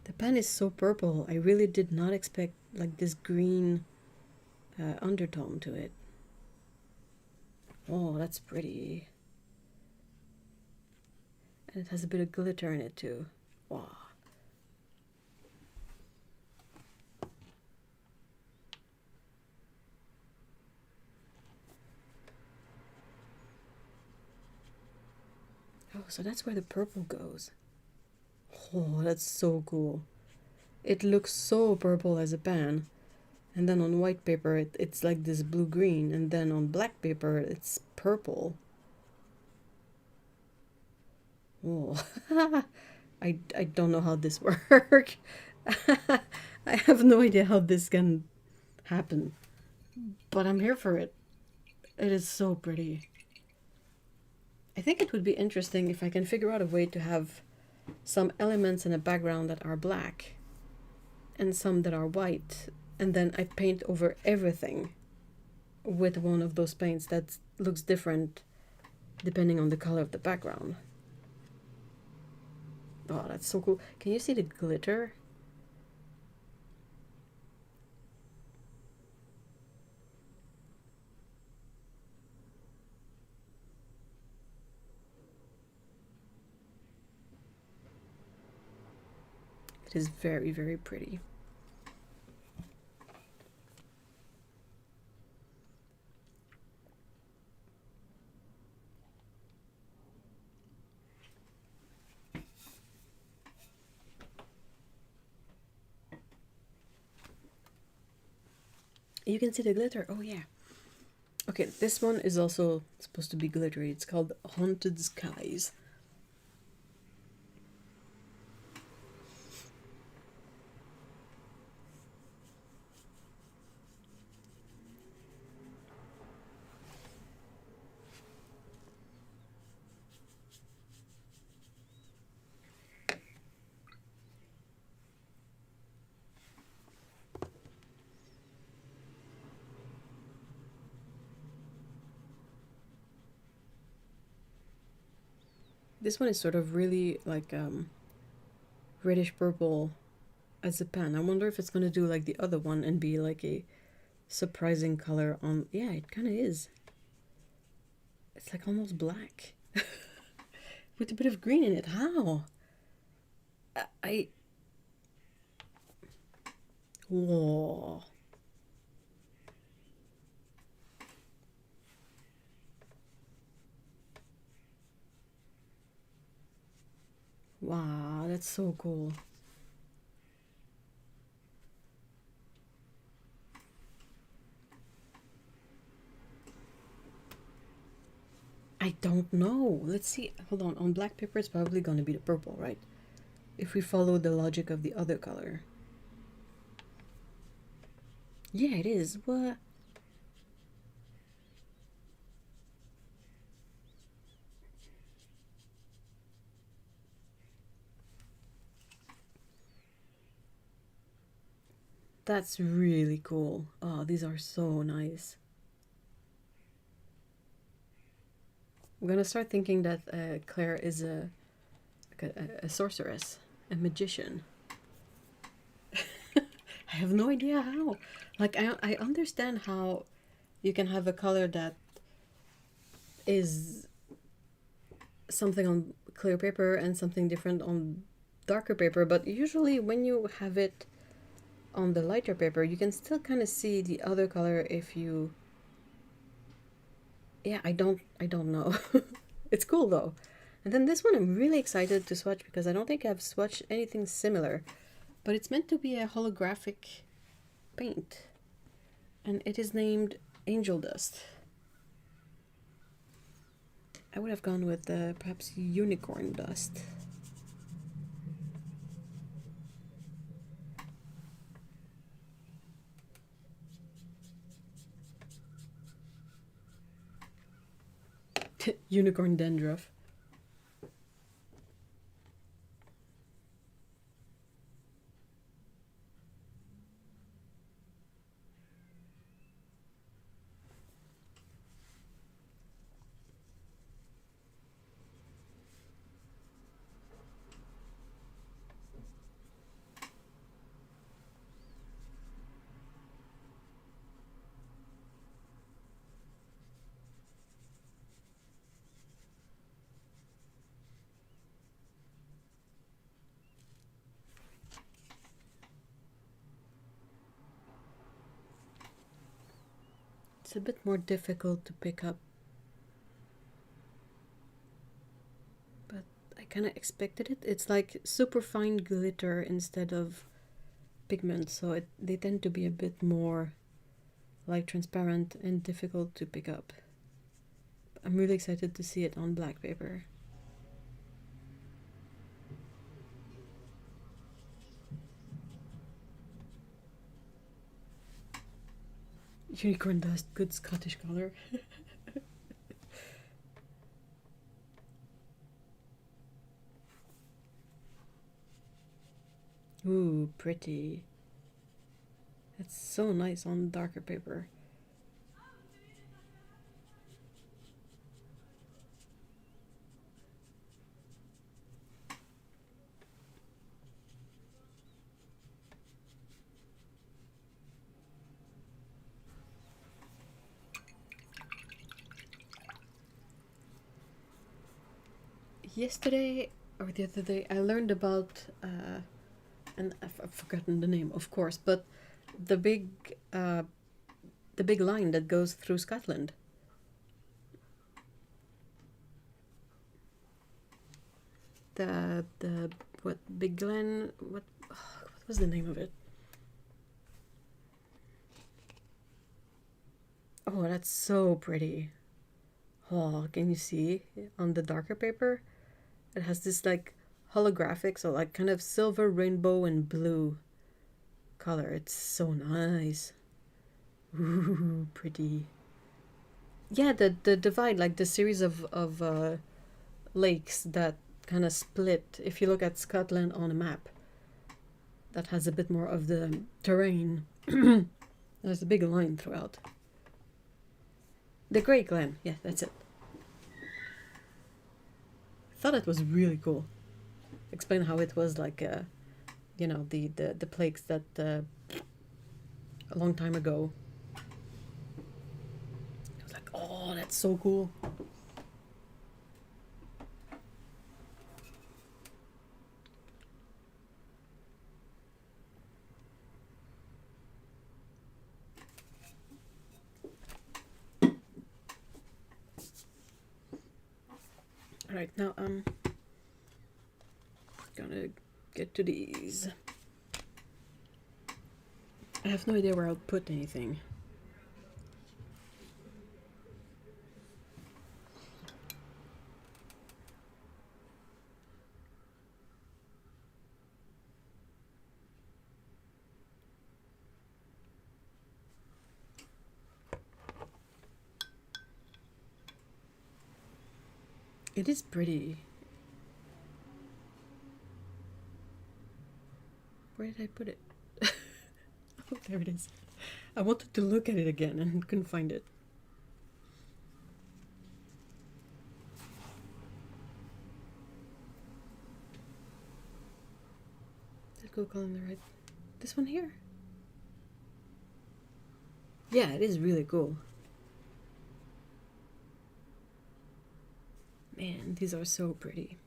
The pen is so purple. I really did not expect like this green undertone to it. Oh, that's pretty. And it has a bit of glitter in it too. Wow. Oh, so that's where the purple goes. Oh, that's so cool. It looks so purple as a pen. And then on white paper, it's like this blue-green. And then on black paper, it's purple. Oh, I don't know how this works. I have no idea how this can happen. But I'm here for it. It is so pretty. I think it would be interesting if I can figure out a way to have some elements in a background that are black and some that are white, and then I paint over everything with one of those paints that looks different depending on the color of the background. Oh, that's so cool. Can you see the glitter? It is very, very pretty. You can see the glitter. Oh yeah. Okay, this one is also supposed to be glittery. It's called Haunted Skies. This one is sort of really like reddish purple as a pen. I wonder if it's going to do like the other one and be like a surprising color on... Yeah, it kind of is. It's like almost black. With a bit of green in it. How? I... Whoa. Wow, that's so cool. I don't know. Let's see. Hold on. On black paper, it's probably going to be the purple, right? If we follow the logic of the other color. Yeah, it is. What? That's really cool. Oh, these are so nice. I'm gonna start thinking that Claire is a sorceress, a magician. I have no idea how. Like, I understand how you can have a color that is something on clear paper and something different on darker paper, but usually when you have it on the lighter paper, you can still kind of see the other color if you Yeah, I don't know. It's cool though. And then this one I'm really excited to swatch because I don't think I've swatched anything similar. But it's meant to be a holographic paint. And it is named Angel Dust. I would have gone with perhaps Unicorn Dust. Unicorn Dandruff. It's a bit more difficult to pick up, but I kind of expected it. It's like super fine glitter instead of pigment, so they tend to be a bit more like transparent and difficult to pick up. I'm really excited to see it on black paper. Unicorn Dust, good Scottish color. Ooh, pretty. It's so nice on darker paper. Yesterday or the other day, I learned about, and I've forgotten the name, of course, but the big line that goes through Scotland. The what Big Glen? What was the name of it? Oh, that's so pretty. Oh, can you see on the darker paper? It has this like holographic, so like kind of silver, rainbow, and blue color. It's so nice. Ooh, pretty. Yeah, the divide, like the series of lakes that kind of split. If you look at Scotland on a map, that has a bit more of the terrain. There's a big line throughout. The Great Glen, yeah, that's it. I thought it was really cool. Explain how it was like, you know, the plagues that a long time ago. I was like, oh, that's so cool. All right, now I'm gonna get to these. I have no idea where I'll put anything. It is pretty. Where did I put it? Oh, there it is. I wanted to look at it again and couldn't find it. Did Google on the right? This one here? Yeah, it is really cool. Man, these are so pretty.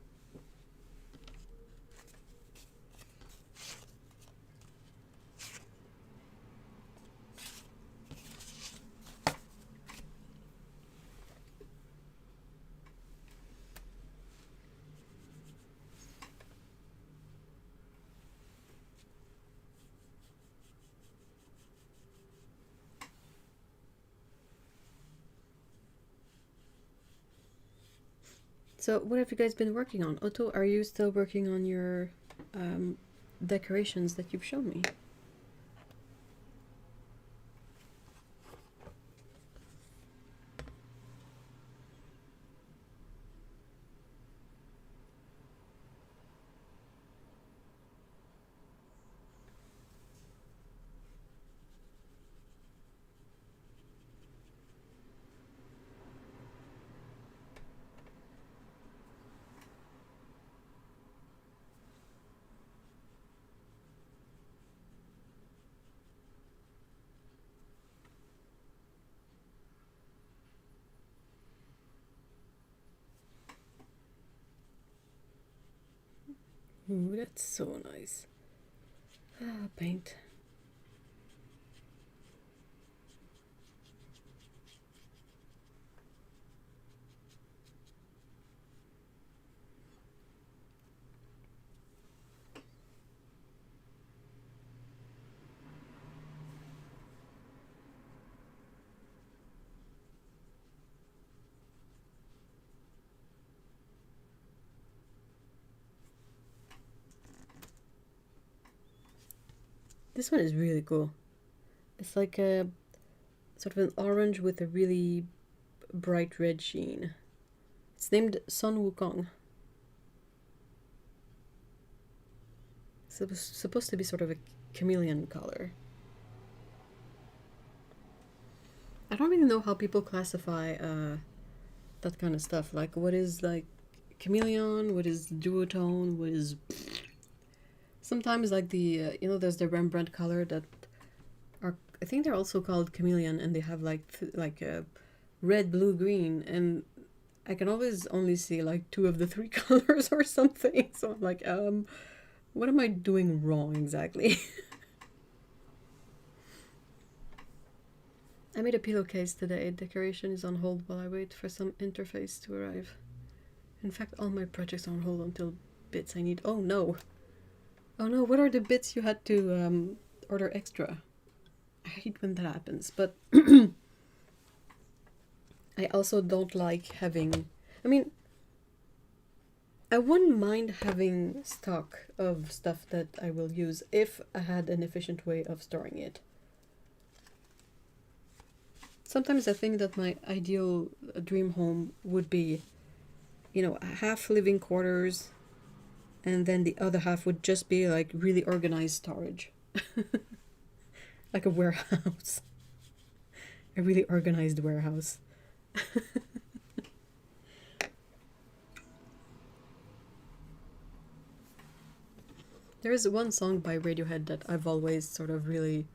So what have you guys been working on? Otto, are you still working on your decorations that you've shown me? Ooh, that's so nice. Ah, paint. This one is really cool. It's like a sort of an orange with a really bright red sheen. It's named Sun Wukong. It's supposed to be sort of a chameleon color. I don't really know how people classify that kind of stuff. Like, what is like chameleon? What is duotone? What is... Sometimes like the there's the Rembrandt color that are, I think they're also called chameleon, and they have like red, blue, green, and I can always only see like 2 of the 3 colors or something. So I'm like, what am I doing wrong exactly? I made a pillowcase today. Decoration is on hold while I wait for some interface to arrive. In fact, all my projects are on hold until bits I need. Oh no! Oh no, what are the bits you had to order extra? I hate when that happens, but I also don't like having... I mean, I wouldn't mind having stock of stuff that I will use if I had an efficient way of storing it. Sometimes I think that my ideal dream home would be, half living quarters, and then the other half would just be like really organized storage. Like a warehouse. A really organized warehouse. There is one song by Radiohead that I've always sort of really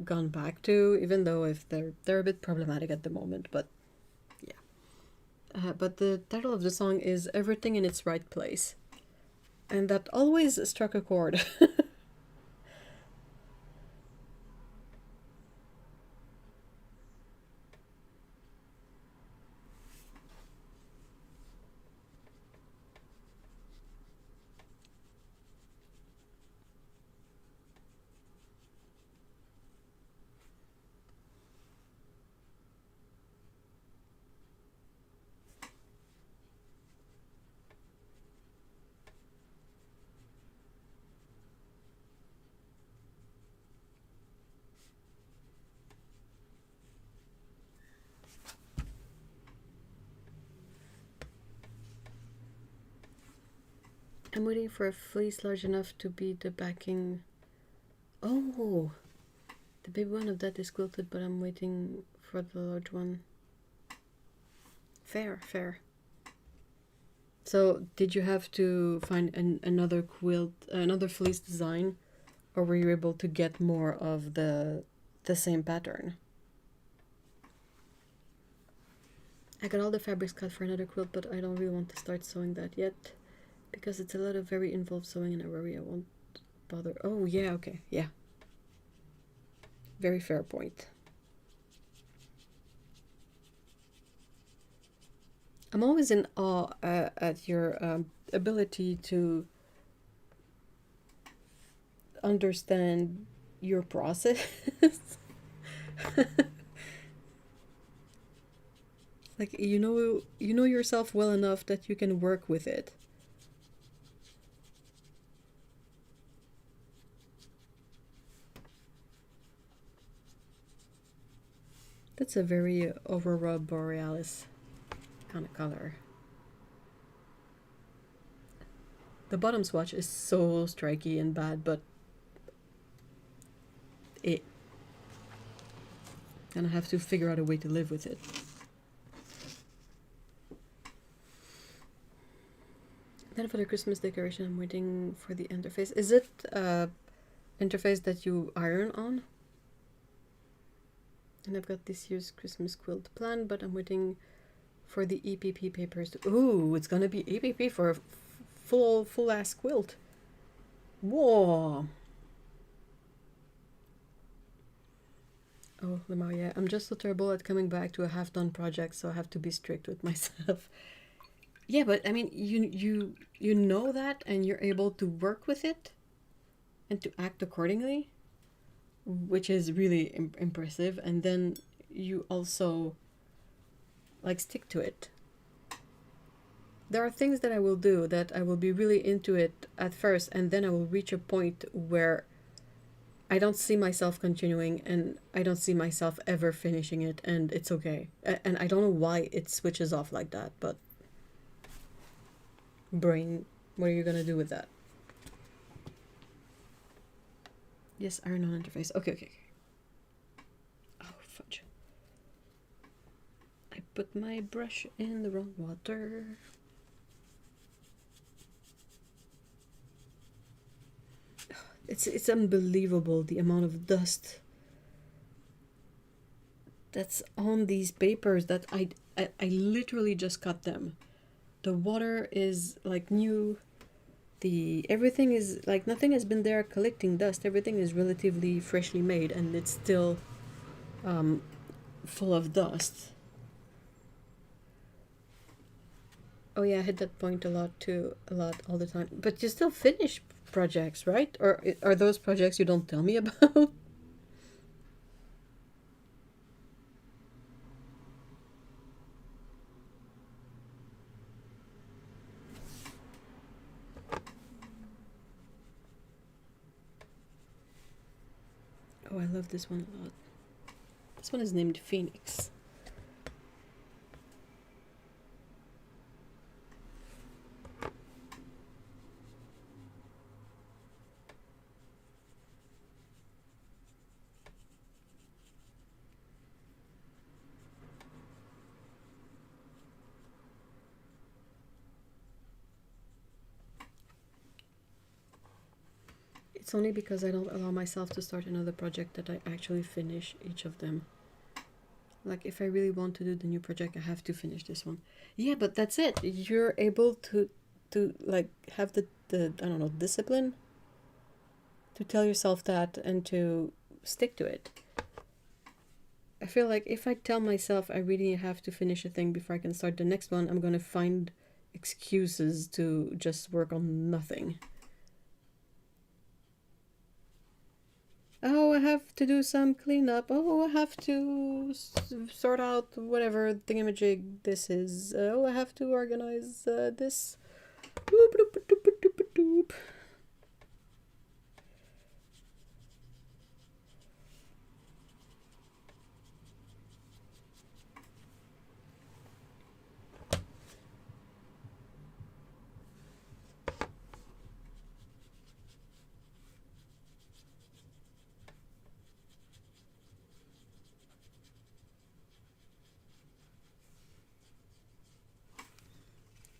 gone back to, even though if they're a bit problematic at the moment, but yeah. But the title of the song is Everything in Its Right Place. And that always struck a chord. I'm waiting for a fleece large enough to be the backing. Oh, the big one of that is quilted, but I'm waiting for the large one. Fair, fair. So, did you have to find another quilt, another fleece design, or were you able to get more of the same pattern? I got all the fabrics cut for another quilt, but I don't really want to start sewing that yet, because it's a lot of very involved sewing and I worry I won't bother. Oh, yeah, okay, yeah. Very fair point. I'm always in awe at your ability to understand your process. Like, you know yourself well enough that you can work with it. That's a very Aurora Borealis kind of color. The bottom swatch is so striky and bad, but and I have to figure out a way to live with it. Then for the Christmas decoration, I'm waiting for the interface. Is it interface that you iron on? And I've got this year's Christmas quilt planned, but I'm waiting for the EPP papers to... Ooh, it's gonna be EPP for a full ass quilt. Whoa! Oh, Lamar, yeah, I'm just so terrible at coming back to a half-done project, so I have to be strict with myself. Yeah, but I mean, you know that, and you're able to work with it and to act accordingly, which is really impressive. And then you also like stick to it. There are things that I will do that I will be really into it at first, and then I will reach a point where I don't see myself continuing, and I don't see myself ever finishing it, and it's okay. And I don't know why it switches off like that, but brain, what are you gonna do with that? Yes, iron on interface. Okay. Oh, fudge. I put my brush in the wrong water. It's unbelievable the amount of dust that's on these papers that I literally just cut them. The water is like new. Everything is like nothing has been there collecting dust. Everything is relatively freshly made, and it's still full of dust. Oh yeah, I hit that point a lot all the time. But you still finish projects, right? Or are those projects you don't tell me about? Oh, I love this one a lot. This one is named Phoenix. It's only because I don't allow myself to start another project that I actually finish each of them. Like, if I really want to do the new project, I have to finish this one. Yeah, but that's it. You're able to like, have the I don't know, discipline to tell yourself that and to stick to it. I feel like if I tell myself I really have to finish a thing before I can start the next one, I'm gonna find excuses to just work on nothing. Oh, I have to do some cleanup. Oh, I have to sort out whatever thingamajig this is. Oh, I have to organize this. Doop, doop, doop, doop, doop, doop.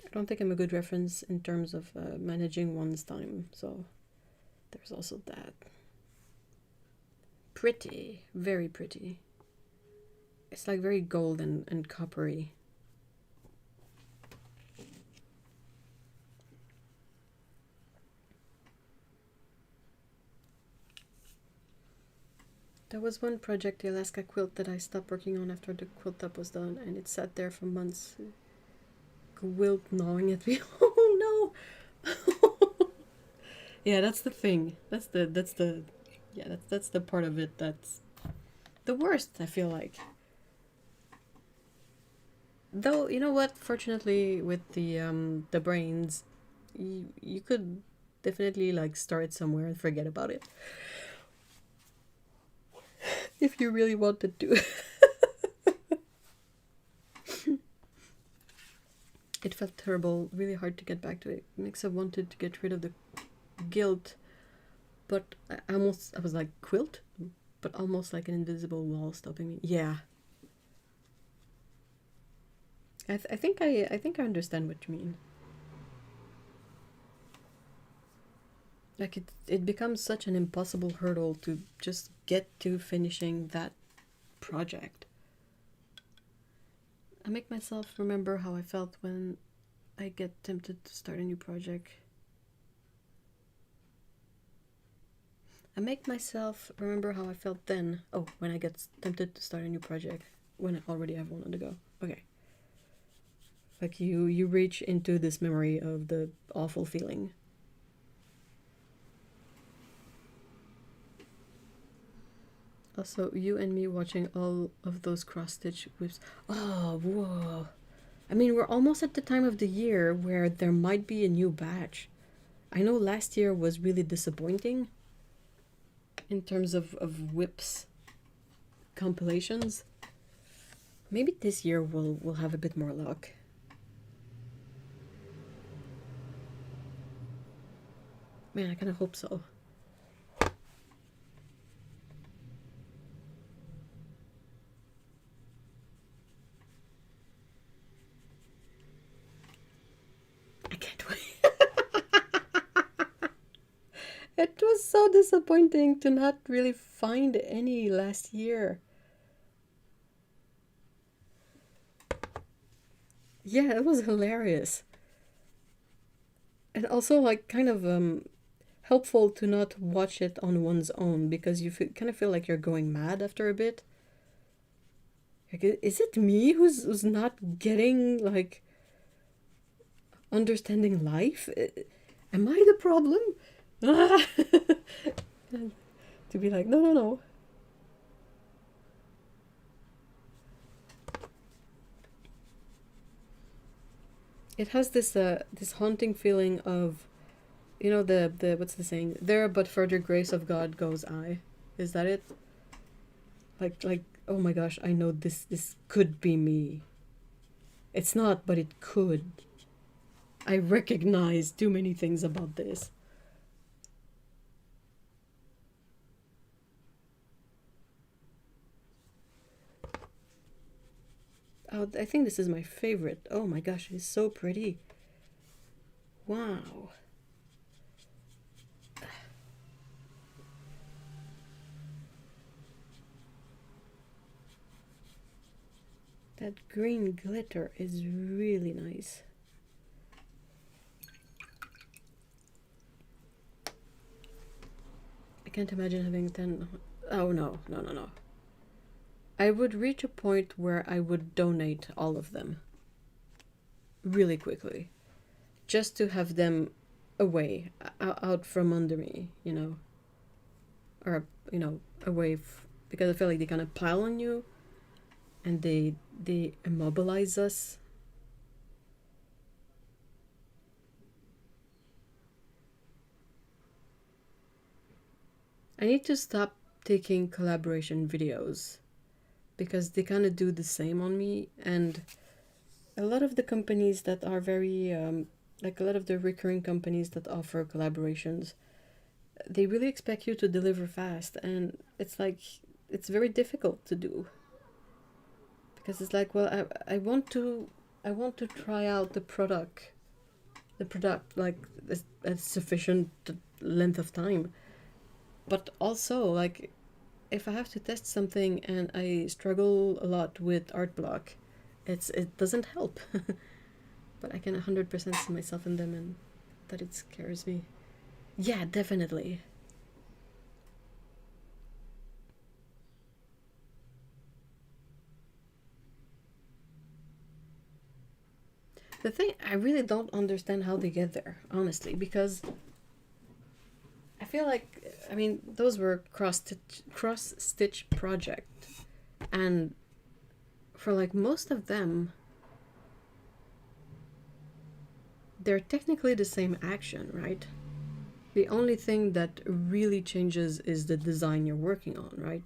I don't think I'm a good reference in terms of managing one's time, so there's also that. Pretty, very pretty. It's like very gold and coppery. There was one project, the Alaska quilt, that I stopped working on after the quilt top was done, and it sat there for months. Quilt gnawing at me. Oh no! Yeah, that's the thing. That's the part of it that's the worst, I feel like. Though, you know what? Fortunately, with the brains, you could definitely like start somewhere and forget about it if you really wanted to. It felt terrible, really hard to get back to it. Makes I wanted to get rid of the guilt, but I was like quilt, but almost like an invisible wall stopping me. Yeah, I think I think I understand what you mean. Like it becomes such an impossible hurdle to just get to finishing that project. I make myself remember how I felt when I get tempted to start a new project. I make myself remember how I felt then. Oh, when I get tempted to start a new project when I already have one on the go. Okay. Like you reach into this memory of the awful feeling. Also, you and me watching all of those cross-stitch whips. Oh, whoa. I mean, we're almost at the time of the year where there might be a new batch. I know last year was really disappointing in terms of whips compilations. Maybe this year we'll have a bit more luck. Man, I kind of hope so. I can't wait. It was so disappointing to not really find any last year. Yeah, it was hilarious. And also like kind of helpful to not watch it on one's own because you kind of feel like you're going mad after a bit. Like, is it me who's not getting like understanding life? Am I the problem? To be like, no, no, no. It has this haunting feeling of, you know, the what's the saying? There, but for the grace of God goes I. Is that it? Like oh my gosh, I know this could be me. It's not, but it could. I recognize too many things about this. Oh, I think this is my favorite. Oh my gosh, it's so pretty. Wow. That green glitter is really nice. I can't imagine having 10. Oh no, no, no, no. I would reach a point where I would donate all of them really quickly just to have them away, out from under me, you know, or, you know, away, because I feel like they kind of pile on you and they immobilize us. I need to stop taking collaboration videos because they kind of do the same on me, and a lot of the companies that are very like a lot of the recurring companies that offer collaborations, they really expect you to deliver fast, and it's like it's very difficult to do because it's like, well, I want to try out the product like a sufficient length of time, but also like if I have to test something and I struggle a lot with art block, it doesn't help. But I can 100% see myself in them, and that it scares me. Yeah, definitely. The thing, I really don't understand how they get there, honestly, because I feel like, I mean, those were cross stitch project, and for like most of them, they're technically the same action, right? The only thing that really changes is the design you're working on, right?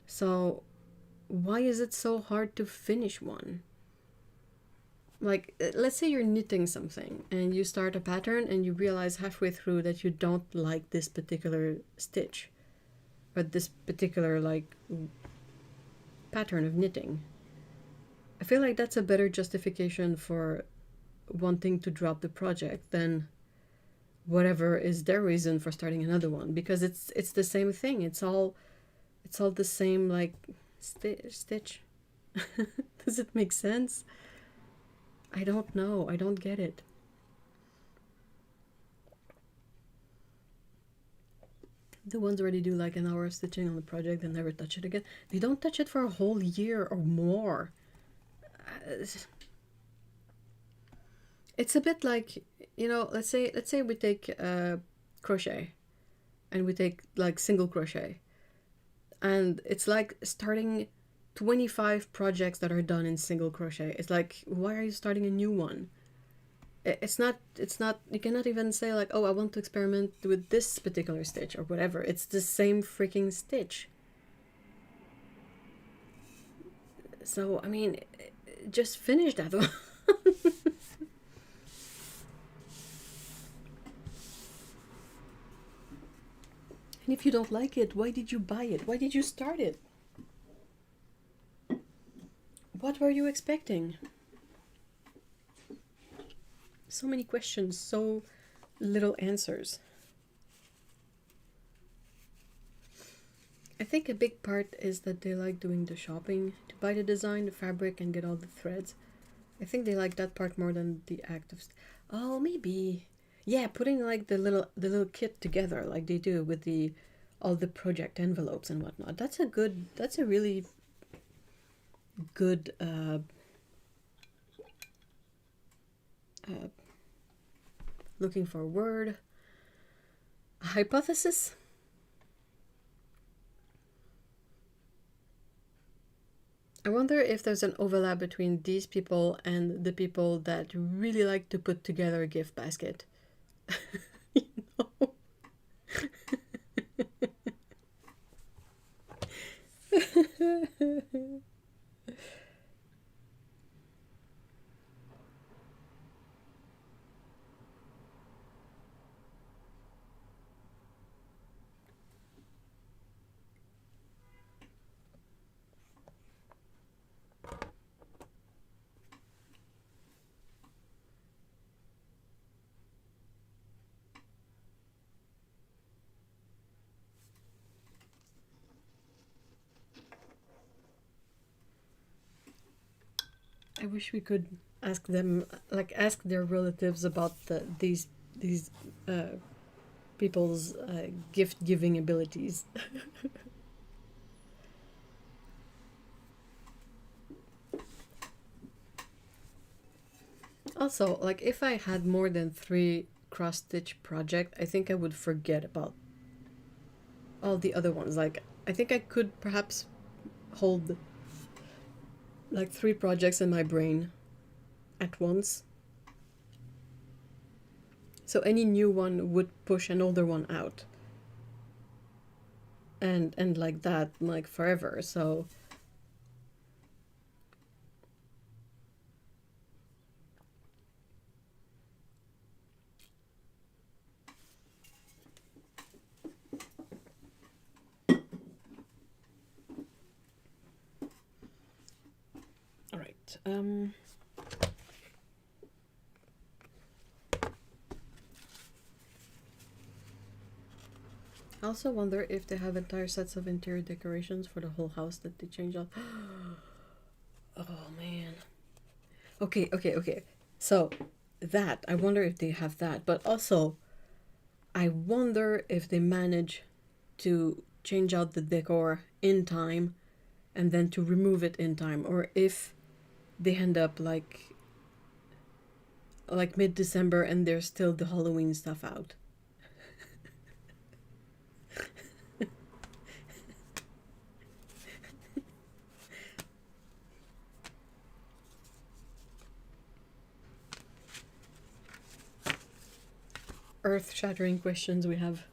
So why is it so hard to finish one? Like, let's say you're knitting something and you start a pattern and you realize halfway through that you don't like this particular stitch or this particular like pattern of knitting. I feel like that's a better justification for wanting to drop the project than whatever is their reason for starting another one, because it's the same thing. It's all the same like stitch. Does it make sense? I don't know. I don't get it. The ones where they do like an hour of stitching on the project and never touch it again, they don't touch it for a whole year or more. It's a bit like, you know, let's say we take crochet and we take like single crochet, and it's like starting 25 projects that are done in single crochet. It's like, why are you starting a new one? It's not, you cannot even say like, oh, I want to experiment with this particular stitch or whatever. It's the same freaking stitch. So, I mean, just finish that one. And if you don't like it, why did you buy it? Why did you start it? What were you expecting? So many questions, so little answers. I think a big part is that they like doing the shopping, to buy the design, the fabric, and get all the threads. I think they like that part more than the act of... Oh, maybe. Yeah, putting like the little kit together like they do with all the project envelopes and whatnot. That's a really good looking for a word. Hypothesis? I wonder if there's an overlap between these people and the people that really like to put together a gift basket. You know? I wish we could ask them, like ask their relatives about these people's gift giving abilities. Also, like if I had more than 3 cross stitch project, I think I would forget about all the other ones. Like I think I could perhaps hold like 3 projects in my brain at once. So any new one would push an older one out. And like that, like forever. So all right. I also wonder if they have entire sets of interior decorations for the whole house that they change out. Oh man. Okay. So that, I wonder if they have that, but also I wonder if they manage to change out the decor in time and then to remove it in time, or if they end up like mid-December and there's still the Halloween stuff out. earth-shattering questions we have.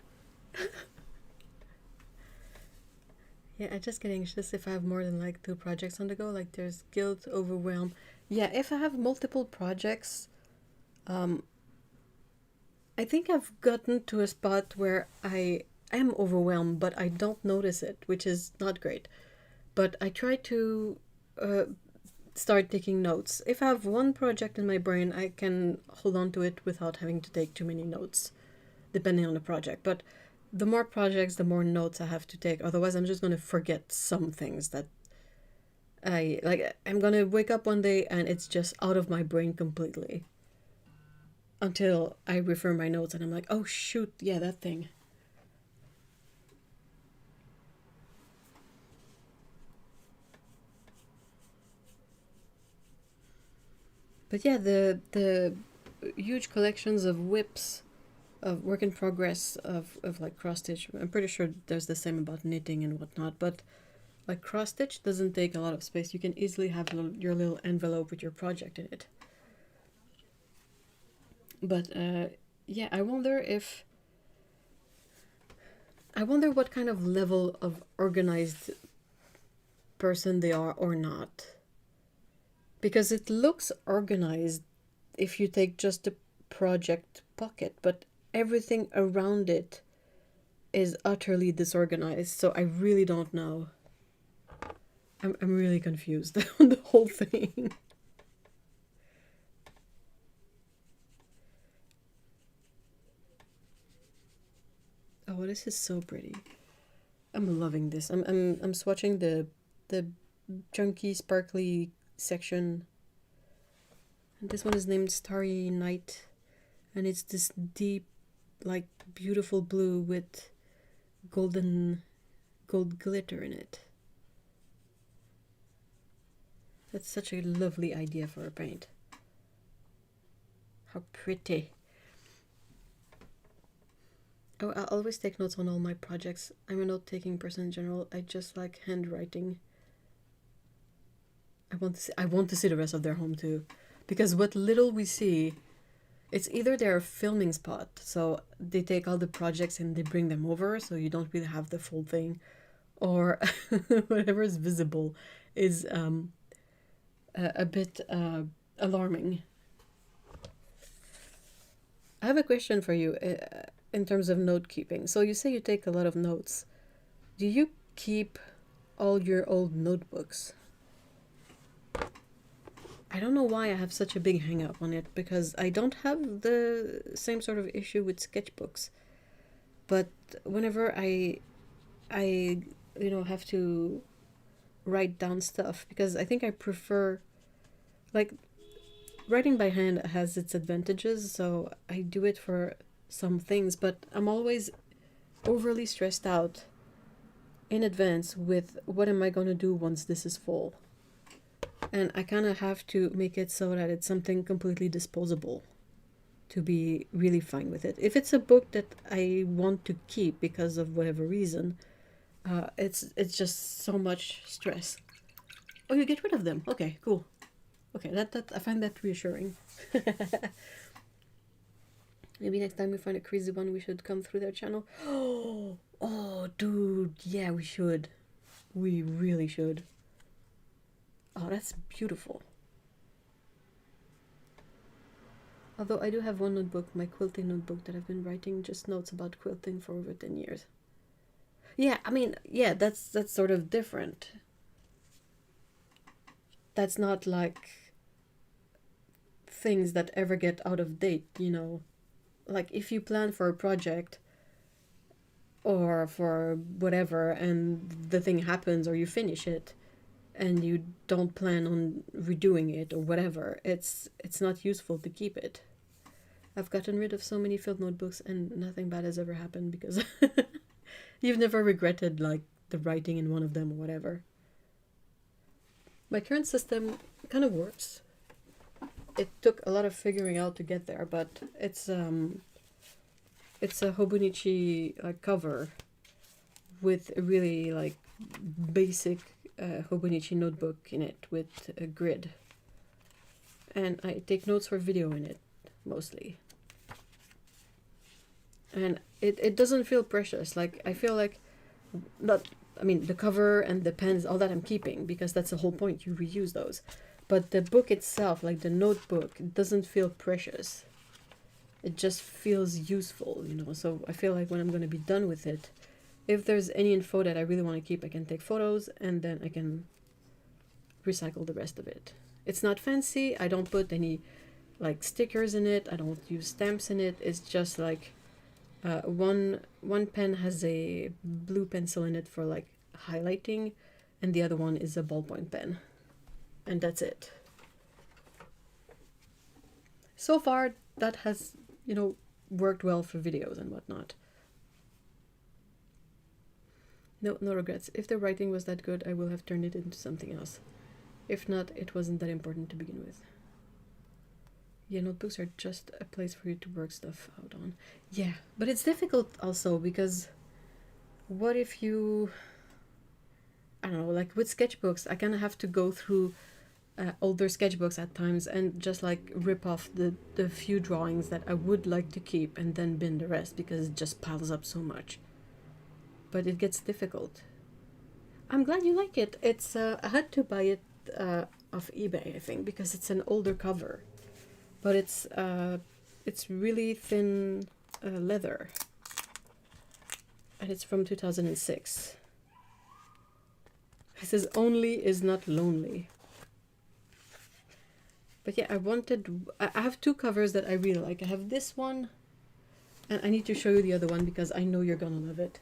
Yeah, I just get anxious if I have more than like 2 projects on the go. Like there's guilt, overwhelm. Yeah, if I have multiple projects, I think I've gotten to a spot where I am overwhelmed, but I don't notice it, which is not great. But I try to start taking notes. If I have one project in my brain, I can hold on to it without having to take too many notes, depending on the project. But the more projects, the more notes I have to take. Otherwise, I'm just going to forget some things that I like. I'm going to wake up one day and it's just out of my brain completely until I refer my notes and I'm like, oh, shoot, yeah, that thing. But yeah, the huge collections of whips, of work in progress, of like cross stitch. I'm pretty sure there's the same about knitting and whatnot, but like cross stitch doesn't take a lot of space. You can easily have your little envelope with your project in it. But yeah, I wonder what kind of level of organized person they are or not. Because it looks organized if you take just the project pocket, but everything around it is utterly disorganized, so I really don't know. I'm really confused on the whole thing. Oh, this is so pretty. I'm loving this. I'm swatching the chunky sparkly section. And this one is named Starry Night, and it's this deep, like beautiful blue with gold glitter in it. That's such a lovely idea for a paint. How pretty. Oh, I always take notes on all my projects. I'm a note-taking person in general. I just like handwriting. I want to see the rest of their home too, because what little we see, it's either their filming spot, so they take all the projects and they bring them over, so you don't really have the full thing, or whatever is visible is a bit alarming. I have a question for you in terms of note keeping. So you say you take a lot of notes. Do you keep all your old notebooks? I don't know why I have such a big hang up on it, because I don't have the same sort of issue with sketchbooks. But whenever I have to write down stuff, because I think I prefer, like, writing by hand has its advantages, so I do it for some things, but I'm always overly stressed out in advance with what am I going to do once this is full. And I kind of have to make it so that it's something completely disposable to be really fine with it. If it's a book that I want to keep because of whatever reason, it's just so much stress. Oh, you get rid of them. Okay, cool. Okay, that I find that reassuring. Maybe next time we find a crazy one, we should come through their channel. Oh, dude, yeah, we should. We really should. Oh, that's beautiful. Although I do have one notebook, my quilting notebook, that I've been writing just notes about quilting for over 10 years. Yeah, I mean, yeah, that's sort of different. That's not like things that ever get out of date, you know. Like if you plan for a project or for whatever and the thing happens or you finish it and you don't plan on redoing it or whatever, it's not useful to keep it. I've gotten rid of so many filled notebooks and nothing bad has ever happened because you've never regretted like the writing in one of them or whatever. My current system kind of works. It took a lot of figuring out to get there, but it's a Hobonichi cover with a really like basic Hobonichi notebook in it with a grid, and I take notes for video in it mostly. and it doesn't feel precious. Like, I feel like, not, I mean, the cover and the pens, all that I'm keeping, because that's the whole point, you reuse those. But the book itself, like the notebook, it doesn't feel precious. It just feels useful, you know. So I feel like when I'm going to be done with it, if there's any info that I really want to keep, I can take photos and then I can recycle the rest of it. It's not fancy. I don't put any like stickers in it. I don't use stamps in it. It's just like one pen has a blue pencil in it for like highlighting, and the other one is a ballpoint pen, and that's it. So far that has, you know, worked well for videos and whatnot. No regrets. If the writing was that good, I will have turned it into something else. If not, it wasn't that important to begin with. Yeah, notebooks are just a place for you to work stuff out on. Yeah, but it's difficult also because what if you, I don't know, like with sketchbooks, I kind of have to go through older sketchbooks at times and just like rip off the few drawings that I would like to keep and then bin the rest because it just piles up so much. But it gets difficult. I'm glad you like it. It's I had to buy it off eBay, I think, because it's an older cover. But it's really thin leather, and it's from 2006. It says "Only is not lonely." But yeah, I have two covers that I really like. I have this one, and I need to show you the other one because I know you're gonna love it.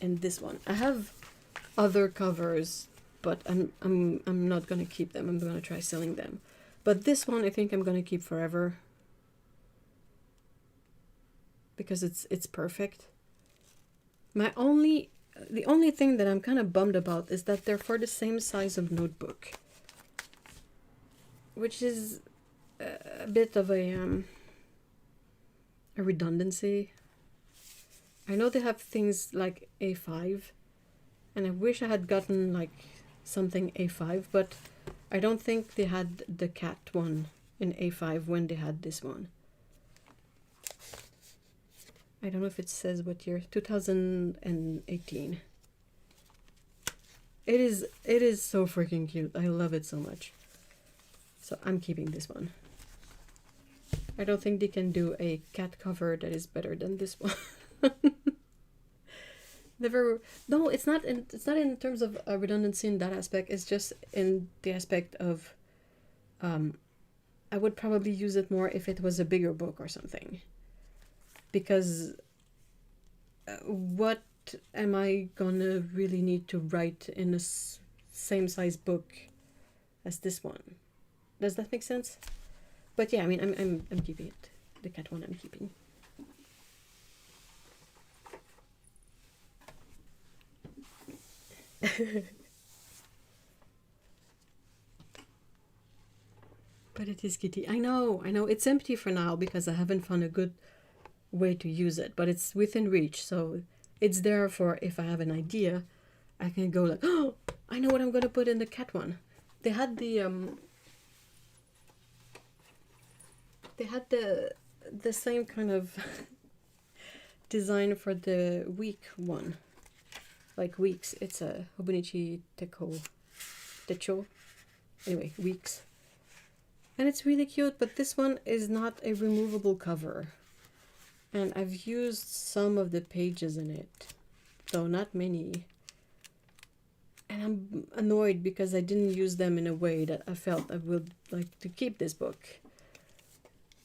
And this one, I have other covers, but I'm not gonna keep them. I'm gonna try selling them. But this one I think I'm gonna keep forever because it's perfect. The only thing that I'm kind of bummed about is that they're for the same size of notebook, which is a bit of a redundancy. I know they have things like A5, and I wish I had gotten like something A5, but I don't think they had the cat one in A5 when they had this one. I don't know if it says what year. 2018. It is so freaking cute. I love it so much. So I'm keeping this one. I don't think they can do a cat cover that is better than this one. No, it's not in terms of redundancy in that aspect. It's just in the aspect of I would probably use it more if it was a bigger book or something, because what am I gonna really need to write in a same size book as this one? Does that make sense? But yeah, I mean, I'm keeping it. The cat one I'm keeping. But it is kitty. I know. It's empty for now because I haven't found a good way to use it, but it's within reach, so it's there for if I have an idea, I can go like, oh, I know what I'm gonna put in the cat one. They had the same kind of design for the week one. Like weeks, it's a Hobonichi Techo. Anyway, weeks. And it's really cute, but this one is not a removable cover. And I've used some of the pages in it, though not many. And I'm annoyed because I didn't use them in a way that I felt I would like to keep this book.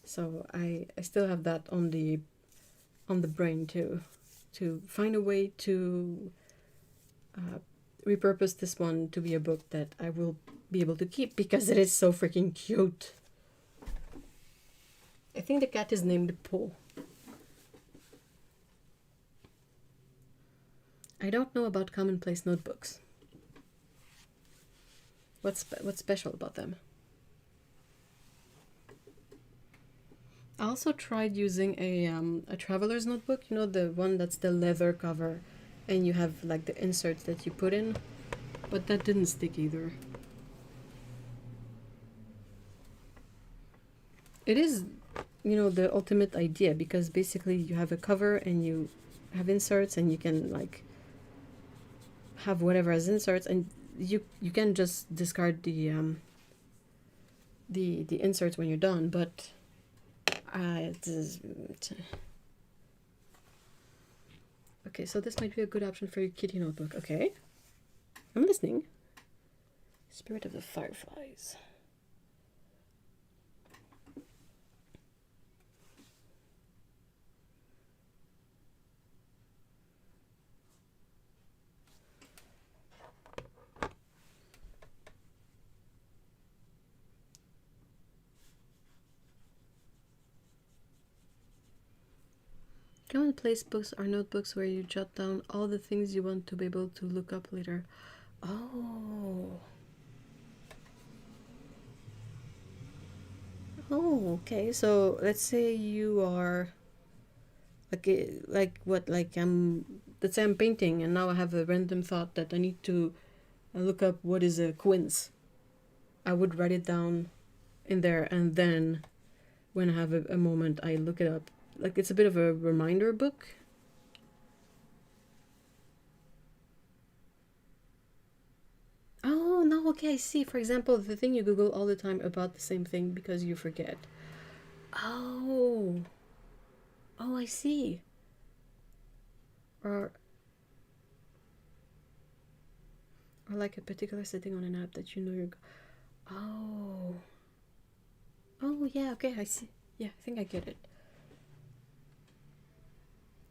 So I still have that on the brain too, to find a way to repurpose this one to be a book that I will be able to keep because it is so freaking cute. I think the cat is named Po. I don't know about commonplace notebooks. What's special about them? I also tried using a traveler's notebook, you know, the one that's the leather cover and you have like the inserts that you put in, but that didn't stick either. it is, you know, the ultimate idea, because basically you have a cover and you have inserts, and you can like have whatever as inserts, and you can just discard the inserts when you're done. But it is, okay, so this might be a good option for your kitty notebook. Okay, I'm listening. Spirit of the Fireflies. Commonplace books are notebooks where you jot down all the things you want to be able to look up later. Oh. Oh, okay. So let's say you are like what, like let's say I'm painting and now I have a random thought that I need to look up what is a quince. I would write it down in there, and then when I have a moment I look it up. Like it's a bit of a reminder book. Oh, no, okay, I see. For example, the thing you Google all the time about the same thing because you forget. Oh. Oh, I see. Or like a particular setting on an app that you know you're... Oh. Oh, yeah, okay, I see. Yeah, I think I get it.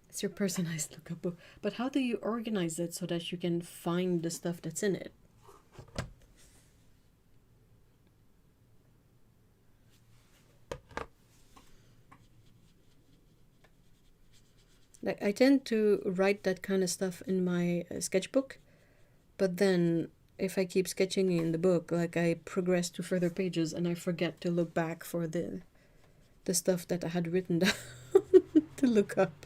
It's your personalized lookup book. But how do you organize it so that you can find the stuff that's in it? Like, I tend to write that kind of stuff in my sketchbook, but then if I keep sketching in the book, like I progress to further pages and I forget to look back for the stuff that I had written down to look up.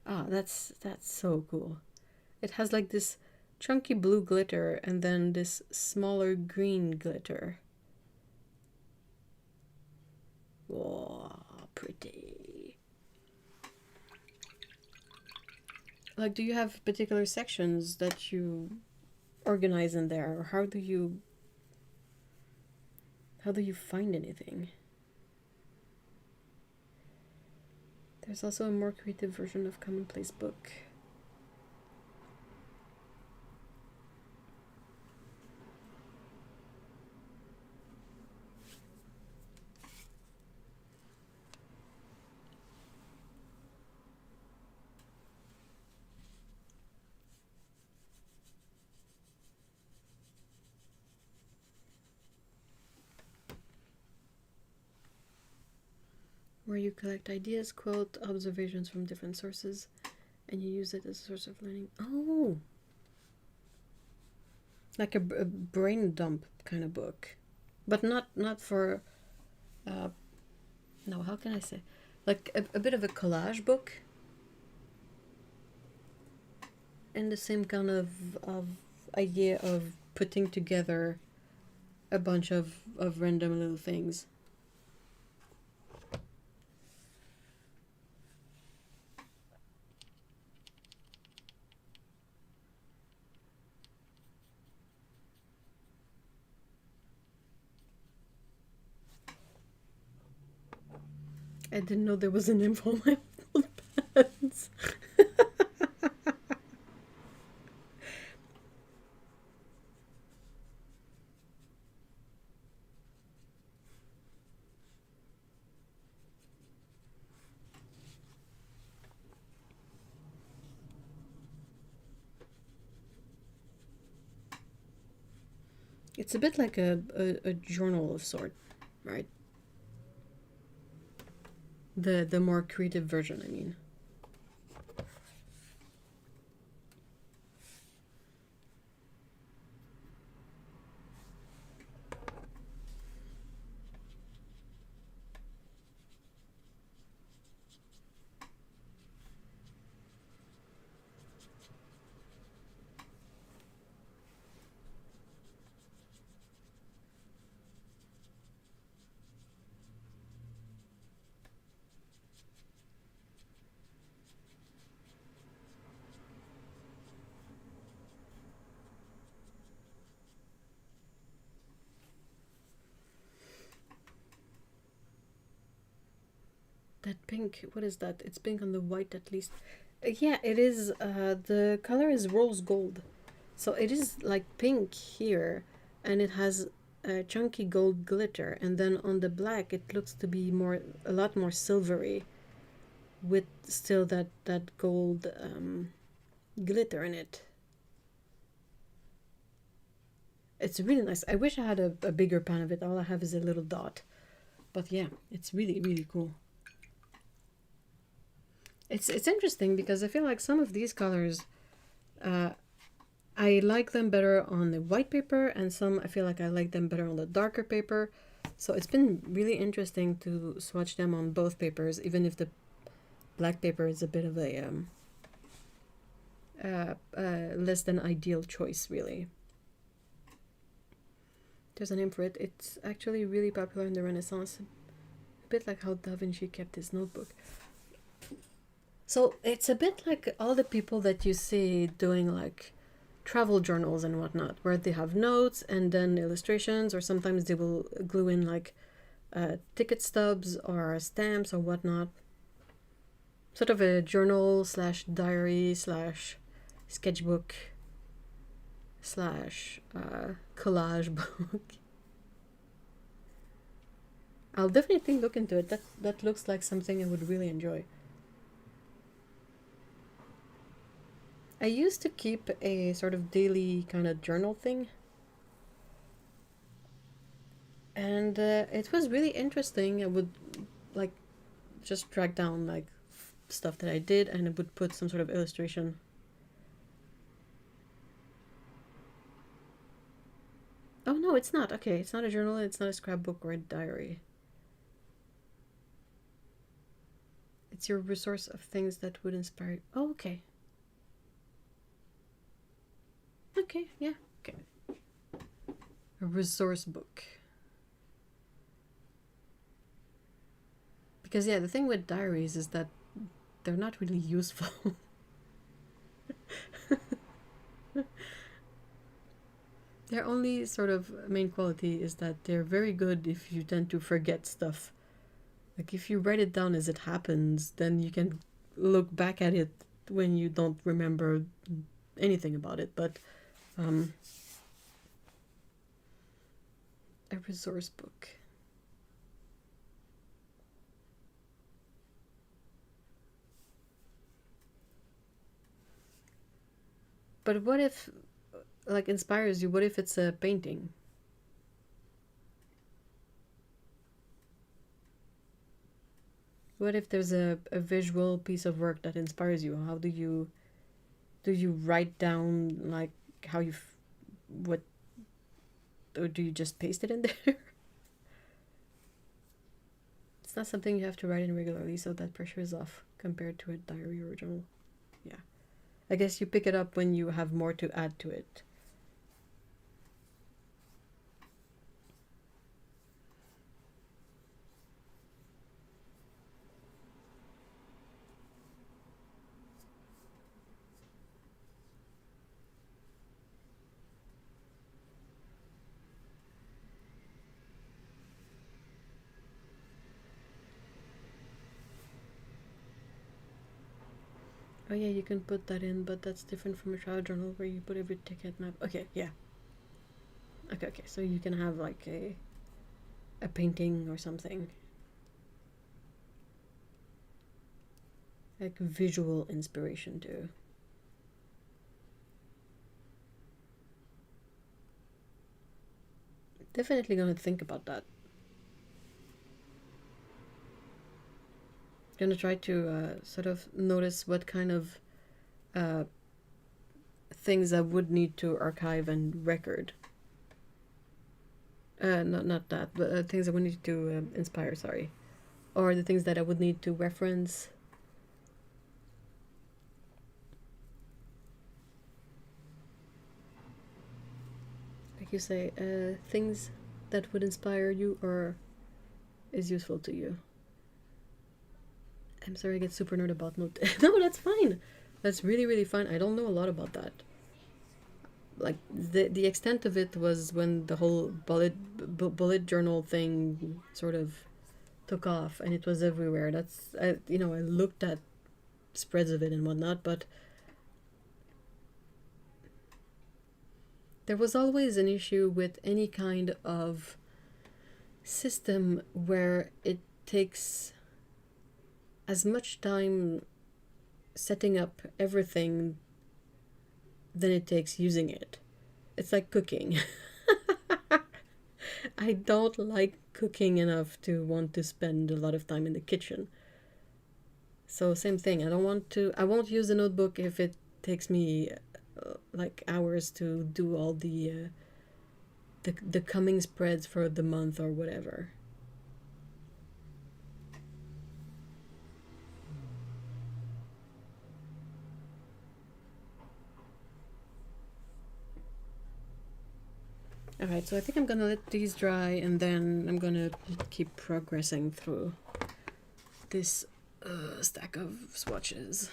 Ah, that's so cool. It has like this chunky blue glitter and then this smaller green glitter. Whoa, pretty. Like, do you have particular sections that you organize in there, or how do you find anything? There's also a more creative version of Commonplace Book. Where you collect ideas, quote, observations from different sources, and you use it as a source of learning. Oh! Like a brain dump kind of book. But not for... no, how can I say? Like a bit of a collage book. And the same kind of idea of putting together a bunch of random little things. I didn't know there was an info on my notepads. It's a bit like a journal of sort, right? The more creative version, I mean. That pink, what is that? It's pink on the white at least. Yeah, it is. The color is rose gold. So it is like pink here, and it has a chunky gold glitter, and then on the black it looks to be a lot more silvery, with still that gold glitter in it. It's really nice. I wish I had a bigger pan of it. All I have is a little dot, but yeah, it's really, really cool. It's interesting because I feel like some of these colors, I like them better on the white paper, and some I feel like I like them better on the darker paper. So it's been really interesting to swatch them on both papers, even if the black paper is a bit of a less than ideal choice, really. There's a name for it. It's actually really popular in the Renaissance, a bit like how Da Vinci kept his notebook. So it's a bit like all the people that you see doing like travel journals and whatnot, where they have notes and then illustrations, or sometimes they will glue in like ticket stubs or stamps or whatnot. Sort of a journal slash diary slash sketchbook slash collage book. I'll definitely look into it. That looks like something I would really enjoy. I used to keep a sort of daily kind of journal thing, and it was really interesting. I would like just track down like stuff that I did, and I would put some sort of illustration. Oh no, it's not. Okay, it's not a journal, it's not a scrapbook or a diary. It's your resource of things that would inspire you. Oh, okay. Okay, yeah, okay. A resource book. Because yeah, the thing with diaries is that they're not really useful. Their only sort of main quality is that they're very good if you tend to forget stuff. Like if you write it down as it happens, then you can look back at it when you don't remember anything about it. But a resource book. But what if, like, inspires you? What if it's a painting? What if there's a visual piece of work that inspires you? How do you write down like how you what, or do you just paste it in there? It's not something you have to write in regularly, so that pressure is off compared to a diary or a journal. Yeah, I guess you pick it up when you have more to add to it. Oh yeah, you can put that in, but that's different from a travel journal where you put every ticket map. Okay, yeah. Okay, so you can have like a painting or something. Like visual inspiration too. Definitely gonna think about that. Gonna try to sort of notice what kind of things I would need to archive and record. Not that, but things I would need to inspire. Sorry, or the things that I would need to reference. Like you say, things that would inspire you or is useful to you. I'm sorry I get super nerd about note. No, that's fine. That's really, really fine. I don't know a lot about that. Like the extent of it was when the whole bullet journal thing sort of took off and it was everywhere. That's I looked at spreads of it and whatnot, but there was always an issue with any kind of system where it takes as much time setting up everything than it takes using it. It's like cooking. I don't like cooking enough to want to spend a lot of time in the kitchen. So same thing. I won't use the notebook if it takes me like hours to do all the coming spreads for the month or whatever. Alright, so I think I'm gonna let these dry and then I'm gonna keep progressing through this stack of swatches.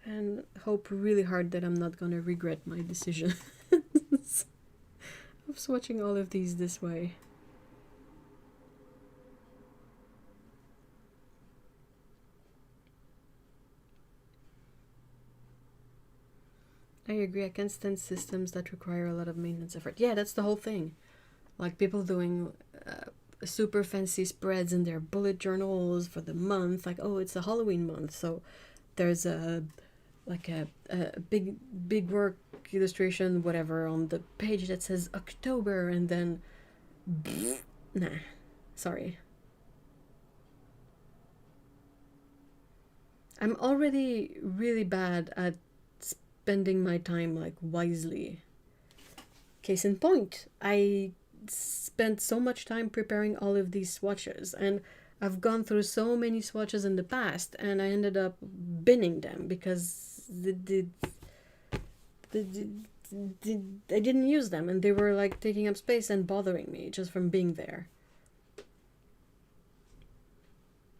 And hope really hard that I'm not gonna regret my decision of swatching all of these this way. I agree, I can't stand systems that require a lot of maintenance effort. Yeah, that's the whole thing. Like people doing super fancy spreads in their bullet journals for the month. Like, oh, it's a Halloween month, so there's a big work illustration, whatever, on the page that says October, and then nah, sorry. I'm already really bad at spending my time like wisely. Case in point, I spent so much time preparing all of these swatches, and I've gone through so many swatches in the past, and I ended up binning them because I didn't use them, and they were like taking up space and bothering me just from being there.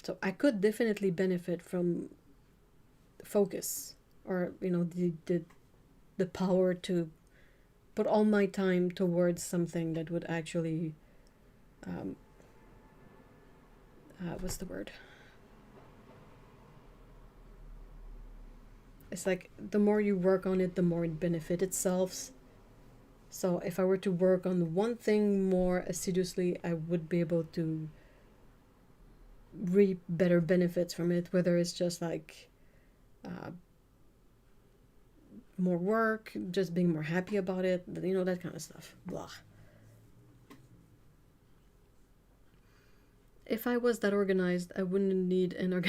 So I could definitely benefit from focus, or the power to put all my time towards something that would actually what's the word? It's like the more you work on it, the more it benefits itself. So if I were to work on one thing more assiduously, I would be able to reap better benefits from it, whether it's just like more work, just being more happy about it, that kind of stuff. Blah. If I was that organized, I wouldn't need an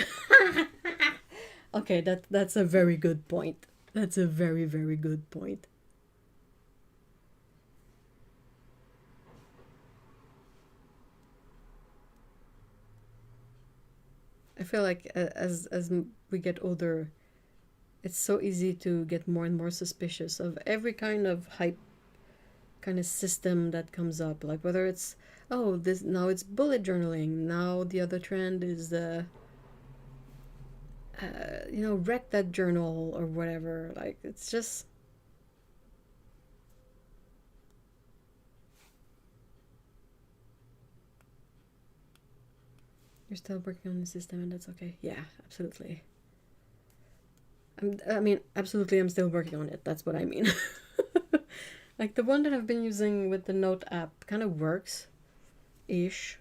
Okay, that's a very good point. That's a very, very good point. I feel like as we get older, it's so easy to get more and more suspicious of every kind of hype kind of system that comes up. Like whether it's, oh, this now it's bullet journaling. Now the other trend is wreck that journal or whatever. Like it's just you're still working on the system, and that's okay. Yeah, absolutely. Absolutely, I'm still working on it. That's what I mean. Like the one that I've been using with the Note app kind of works-ish.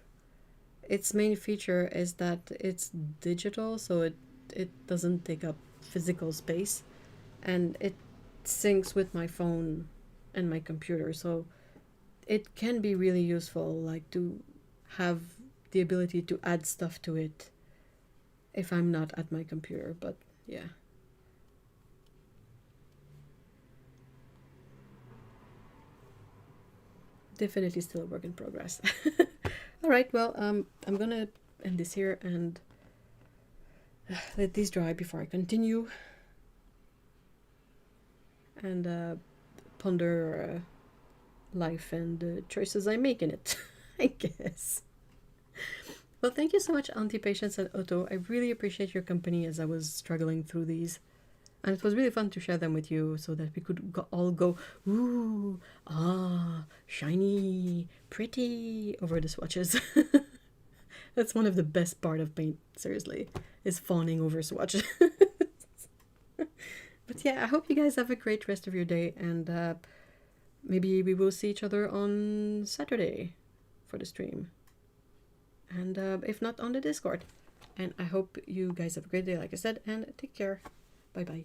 Its main feature is that it's digital, so it doesn't take up physical space, and it syncs with my phone and my computer, so it can be really useful, like to have the ability to add stuff to it if I'm not at my computer. But yeah. Definitely still a work in progress. All right, well, I'm gonna end this here and let these dry before I continue and ponder life and the choices I make in it, I guess. Well, thank you so much, Auntie Patience and Otto. I really appreciate your company as I was struggling through these. And it was really fun to share them with you so that we could all go, ooh, ah, shiny, pretty over the swatches. That's one of the best part of paint, seriously, is fawning over swatches. But yeah, I hope you guys have a great rest of your day, and maybe we will see each other on Saturday for the stream. And if not, on the Discord. And I hope you guys have a great day, like I said, and take care. Bye bye.